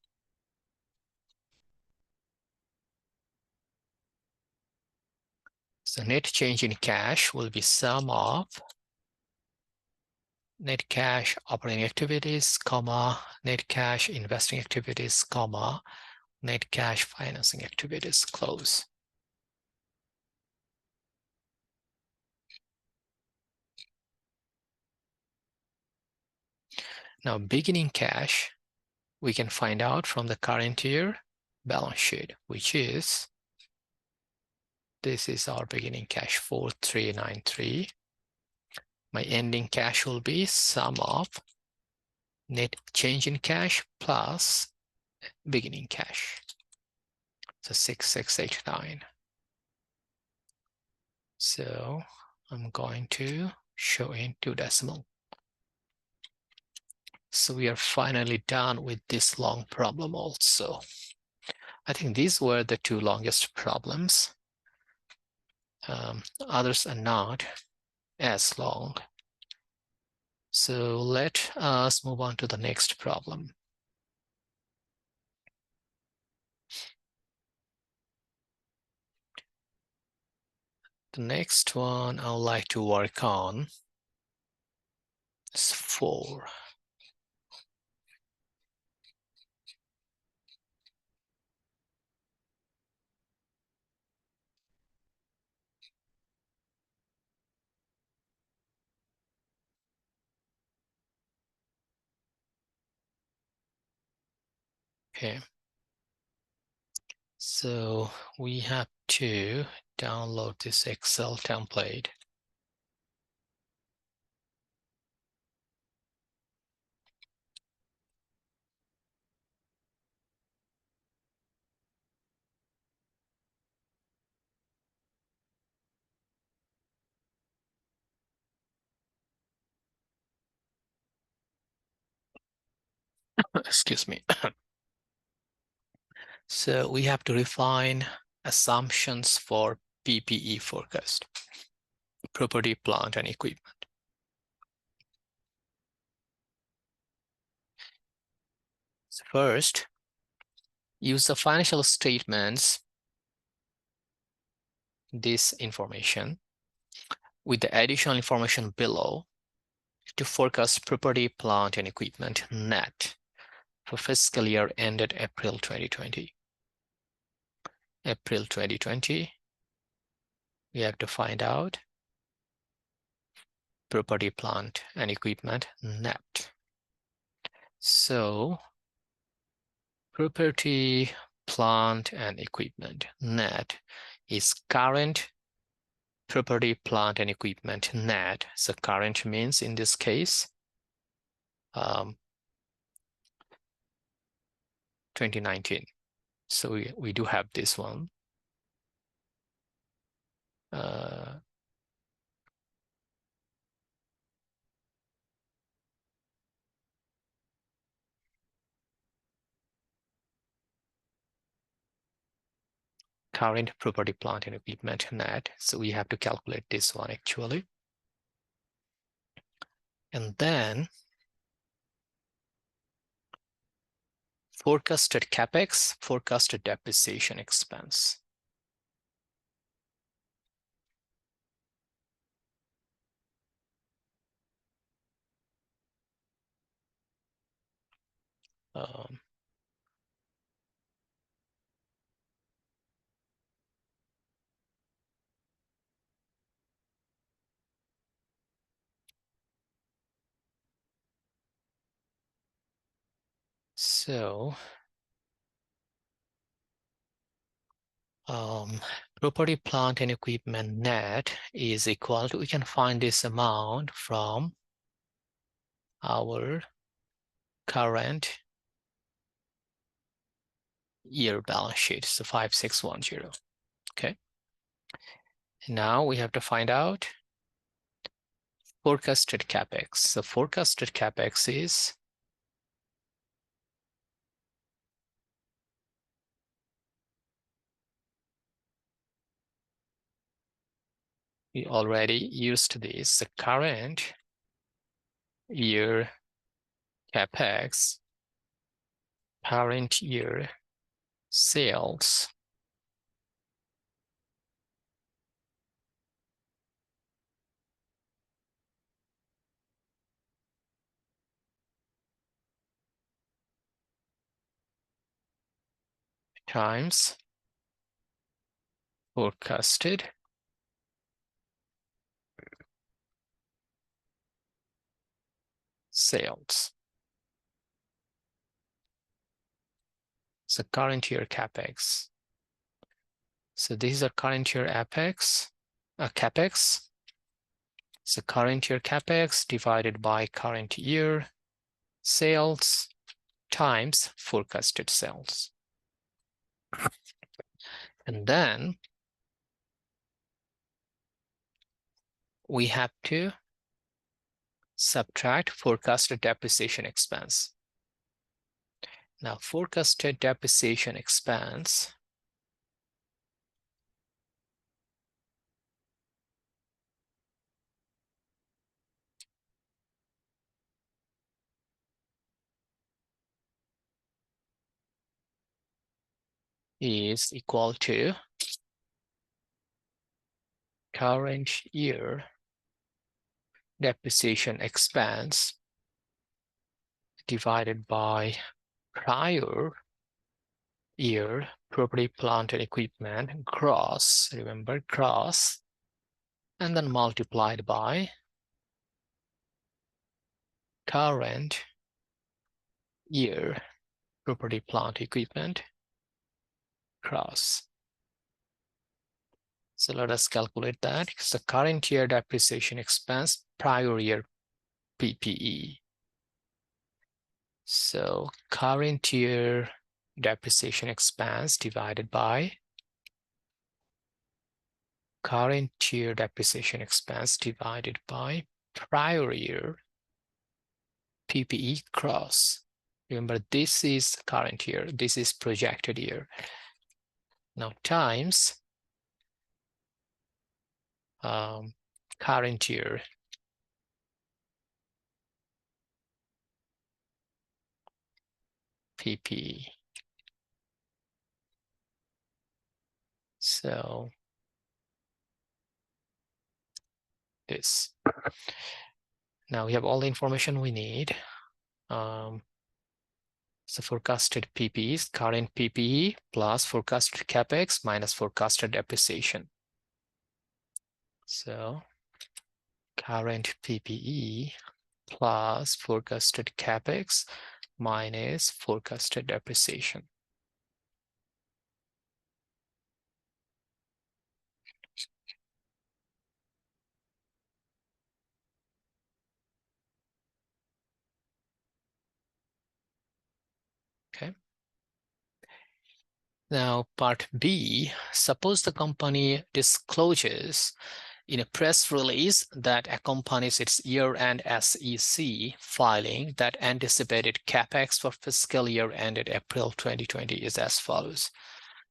Speaker 1: So net change in cash will be sum of net cash operating activities, comma, net cash investing activities, comma, net cash financing activities, close. Now beginning cash, we can find out from the current year balance sheet, which is, this is our beginning cash 4,393. My ending cash will be sum of net change in cash plus beginning cash. So 6,689. So I'm going to show in 2 decimal. So we are finally done with this long problem also. I think these were the 2 longest problems. Others are not as long. So let us move on to the next problem. The next one I would like to work on is 4. Okay. So we have to download this Excel template. Excuse me. So we have to refine assumptions for PPE forecast, property, plant, and equipment. So first, use the financial statements, this information, with the additional information below to forecast property, plant, and equipment net for fiscal year ended April 2020. April 2020. We have to find out property, plant, and equipment net. So property, plant, and equipment net is current property, plant, and equipment net. So current means in this case 2019. So we do have this one. Current property, plant, and equipment net. So we have to calculate this one actually. And then forecasted CapEx, forecasted depreciation expense. So property, plant, and equipment net is equal to, we can find this amount from our current year balance sheet, so 5610. Okay. Now we have to find out forecasted CapEx. So forecasted CapEx is we already used this, the current year CapEx, current year sales times forecasted sales. So current year CapEx. So these are current year CapEx. So current year CapEx divided by current year sales times forecasted sales. And then we have to subtract forecasted depreciation expense. Now, forecasted depreciation expense is equal to current year depreciation expense divided by prior year property, plant, and equipment gross, remember gross, and then multiplied by current year property, plant, equipment gross. So let us calculate that. It's the current year depreciation expense, prior year PPE. So current year depreciation expense divided by current year depreciation expense divided by prior year PPE cross. Remember, this is current year, this is projected year. Now times current year PPE. So this. Now we have all the information we need. So forecasted PPE is current PPE plus forecasted CapEx minus forecasted depreciation. So current PPE plus forecasted CapEx minus forecasted depreciation. Okay. Now, part B, suppose the company discloses in a press release that accompanies its year-end SEC filing that anticipated CapEx for fiscal year ended April 2020 is as follows.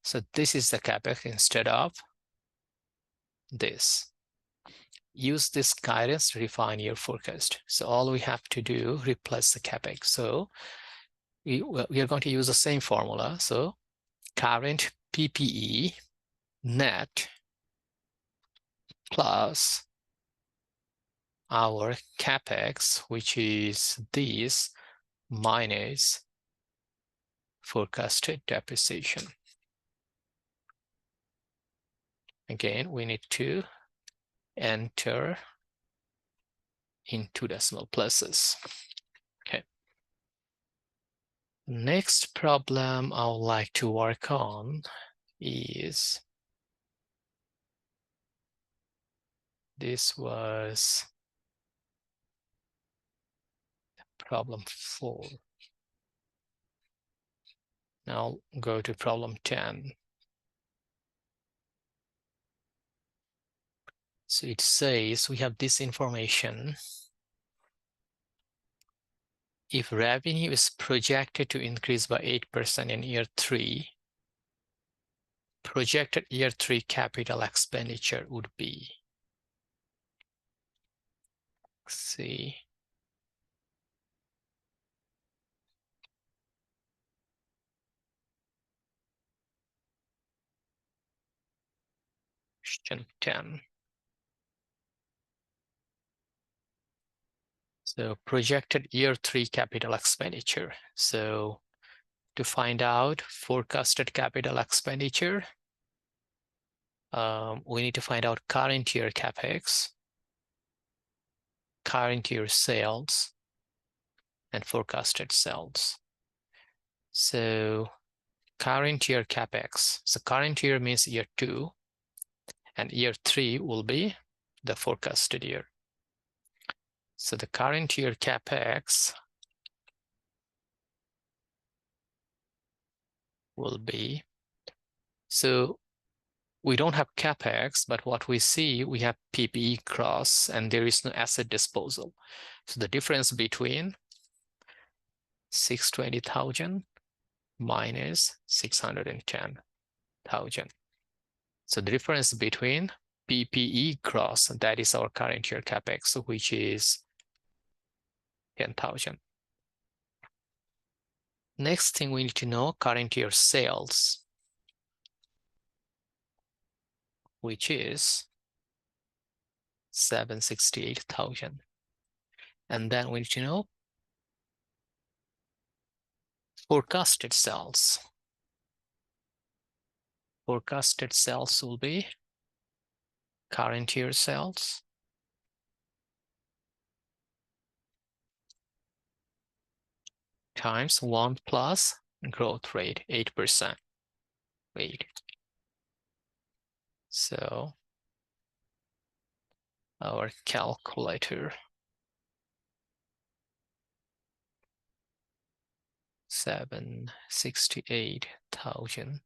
Speaker 1: So this is the CapEx instead of this. Use this guidance to refine your forecast. So all we have to do, replace the CapEx. So we are going to use the same formula. So current PPE net plus our CapEx, which is this, minus forecasted depreciation. Again, we need to enter in 2 decimal places. Okay. Next problem I would like to work on is this was problem 4. Now go to problem 10. So it says we have this information. If revenue is projected to increase by 8% in year 3, projected year 3 capital expenditure would be, let's see, question 10. So projected year 3 capital expenditure. So to find out forecasted capital expenditure, we need to find out current year CapEx, current year sales, and forecasted sales. So current year CapEx. So current year means year 2, and year 3 will be the forecasted year. So the current year CapEx will be, so we don't have CapEx, but what we see, we have PPE cross and there is no asset disposal. So the difference between 620,000 minus 610,000. So the difference between PPE cross, that is our current year CapEx, which is 10,000. Next thing we need to know, current year sales, which is 768,000. And then we need to know forecasted sales. Forecasted sales will be current year sales times 1 plus growth rate, 8%. Wait. So our calculator, 768,000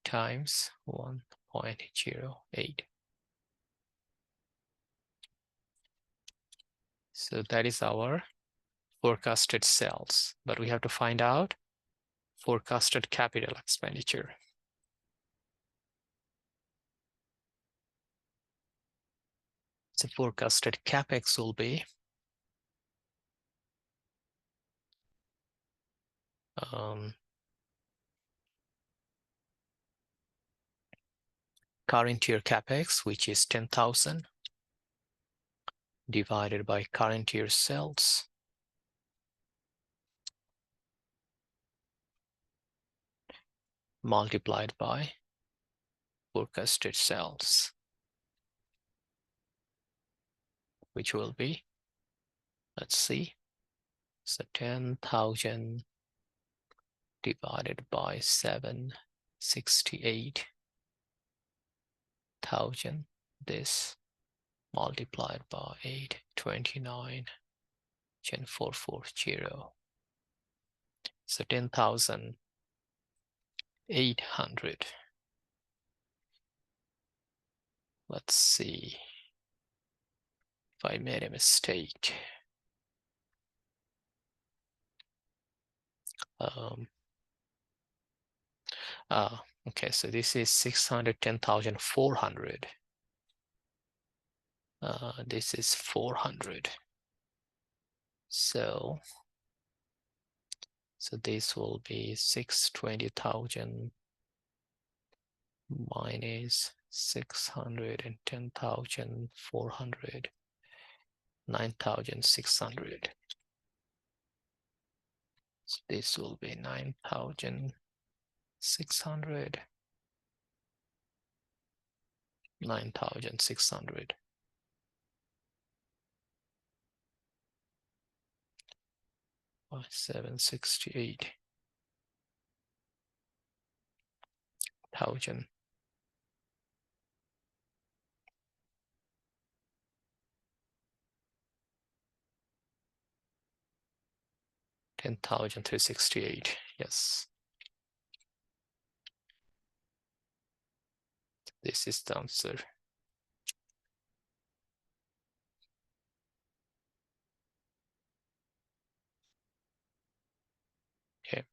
Speaker 1: times 1.08. So that is our forecasted sales, but we have to find out forecasted capital expenditure. So forecasted CapEx will be current year CapEx, which is 10,000 divided by current year sales, multiplied by forecasted sales, which will be, let's see, so 10,000 divided by 768,000, this multiplied by 829,440. So 10,800. Let's see if I made a mistake. Okay, so this is 610,400. This is 400. So this will be 620,000 minus 610,400, 9,600. So this will be 9,600, 9,600. By 768,000. $10,368. Yes. This is the answer. Okay.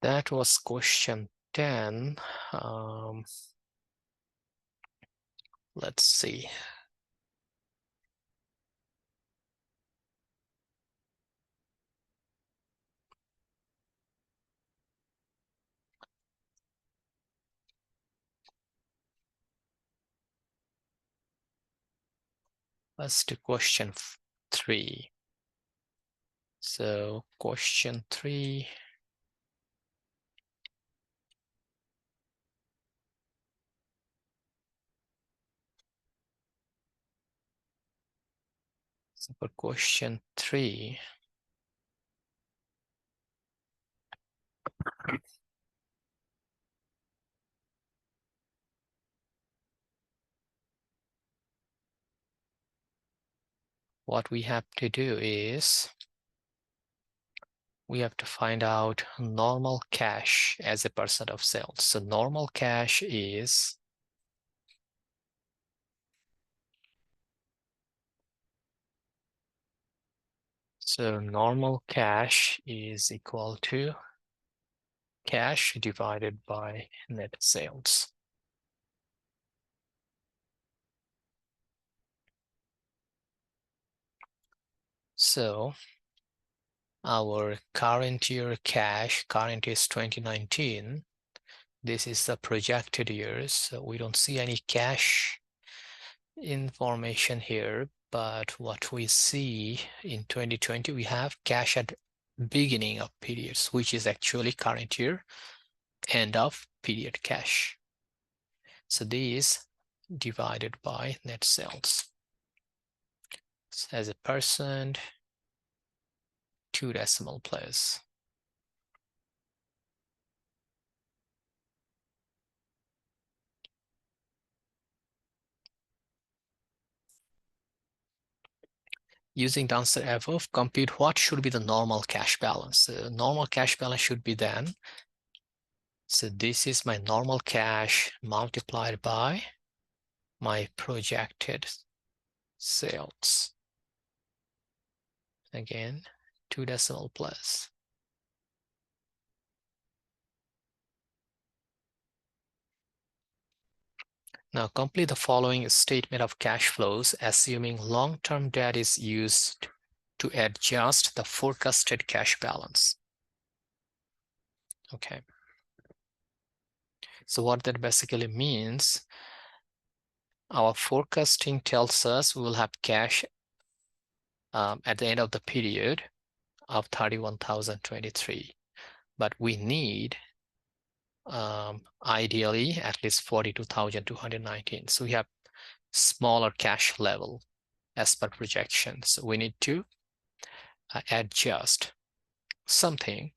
Speaker 1: That was question 10. Let's see. Let's do question 3. So question 3. So for question 3, what we have to do is we have to find out normal cash as a percent of sales. So normal cash is normal cash is equal to cash divided by net sales. So our current year cash, current is 2019. This is the projected years. So we don't see any cash information here, but what we see in 2020, we have cash at beginning of periods, which is actually current year, end of period cash. So these divided by net sales. So as a percent, 2 decimal place. Using the answer above, compute what should be the normal cash balance. The normal cash balance should be then, so this is my normal cash multiplied by my projected sales. Again, 2 decimal place. Now complete the following statement of cash flows, assuming long-term debt is used to adjust the forecasted cash balance. Okay. So what that basically means, our forecasting tells us we will have cash at the end of the period of 31,023, but we need ideally at least 42,219. So we have smaller cash level as per projection. So we need to adjust something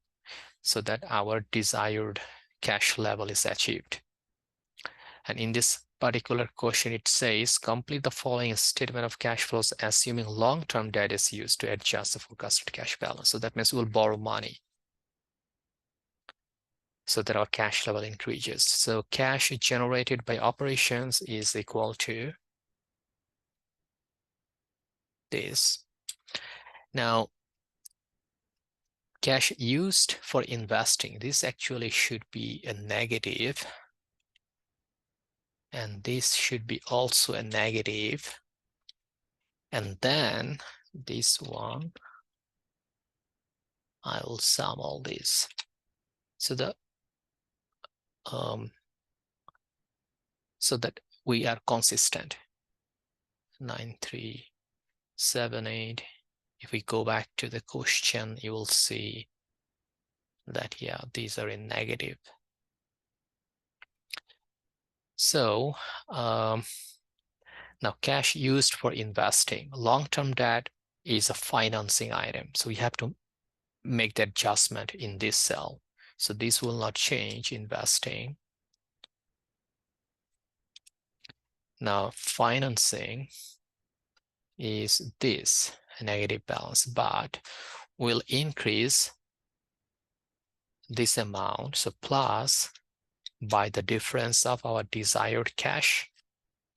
Speaker 1: so that our desired cash level is achieved. And in this particular question, it says complete the following statement of cash flows assuming long-term debt is used to adjust the forecasted cash balance. So that means we'll borrow money so that our cash level increases. So cash generated by operations is equal to this. Now, cash used for investing, this actually should be a negative, and this should be also a negative. And then this one, I will sum all this. So that we are consistent. 9378. If we go back to the question, you will see that, yeah, these are in negative. So now cash used for investing. Long-term debt is a financing item. So we have to make the adjustment in this cell. So this will not change investing. Now financing is this, a negative balance, but will increase this amount, so plus by the difference of our desired cash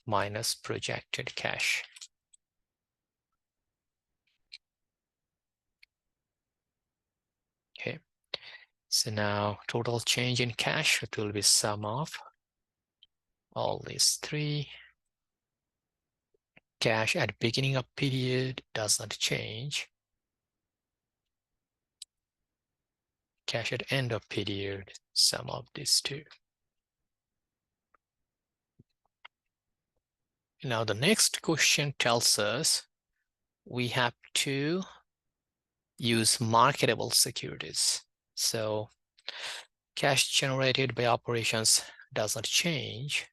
Speaker 1: minus projected cash. Okay, so now total change in cash, it will be sum of all these three. Cash at beginning of period does not change. Cash at end of period, sum of these two. Now the next question tells us we have to use marketable securities. So cash generated by operations does not change.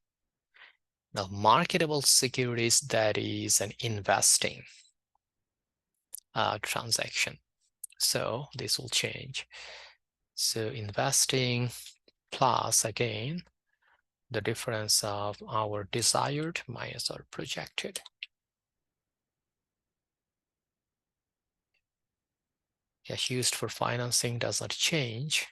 Speaker 1: Now marketable securities, that is an investing transaction. So this will change. So investing plus, again, the difference of our desired minus our projected. Cash used for financing does not change.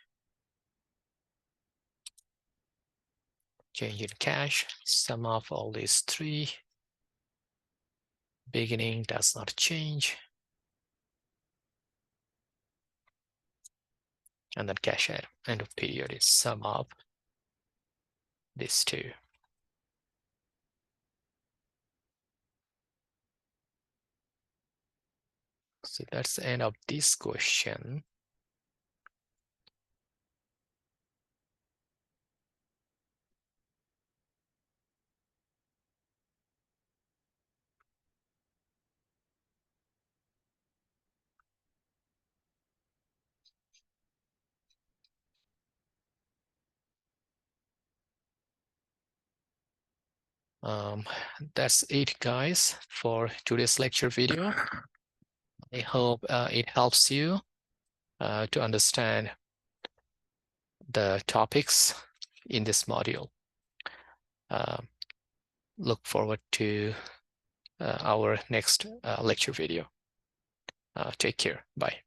Speaker 1: Change in cash, sum of all these three. Beginning does not change. And then cash at end of period is sum of these two. So that's the end of this question. That's it, guys, for today's lecture video. I hope it helps you to understand the topics in this module. Look forward to our next lecture video. Take care. Bye.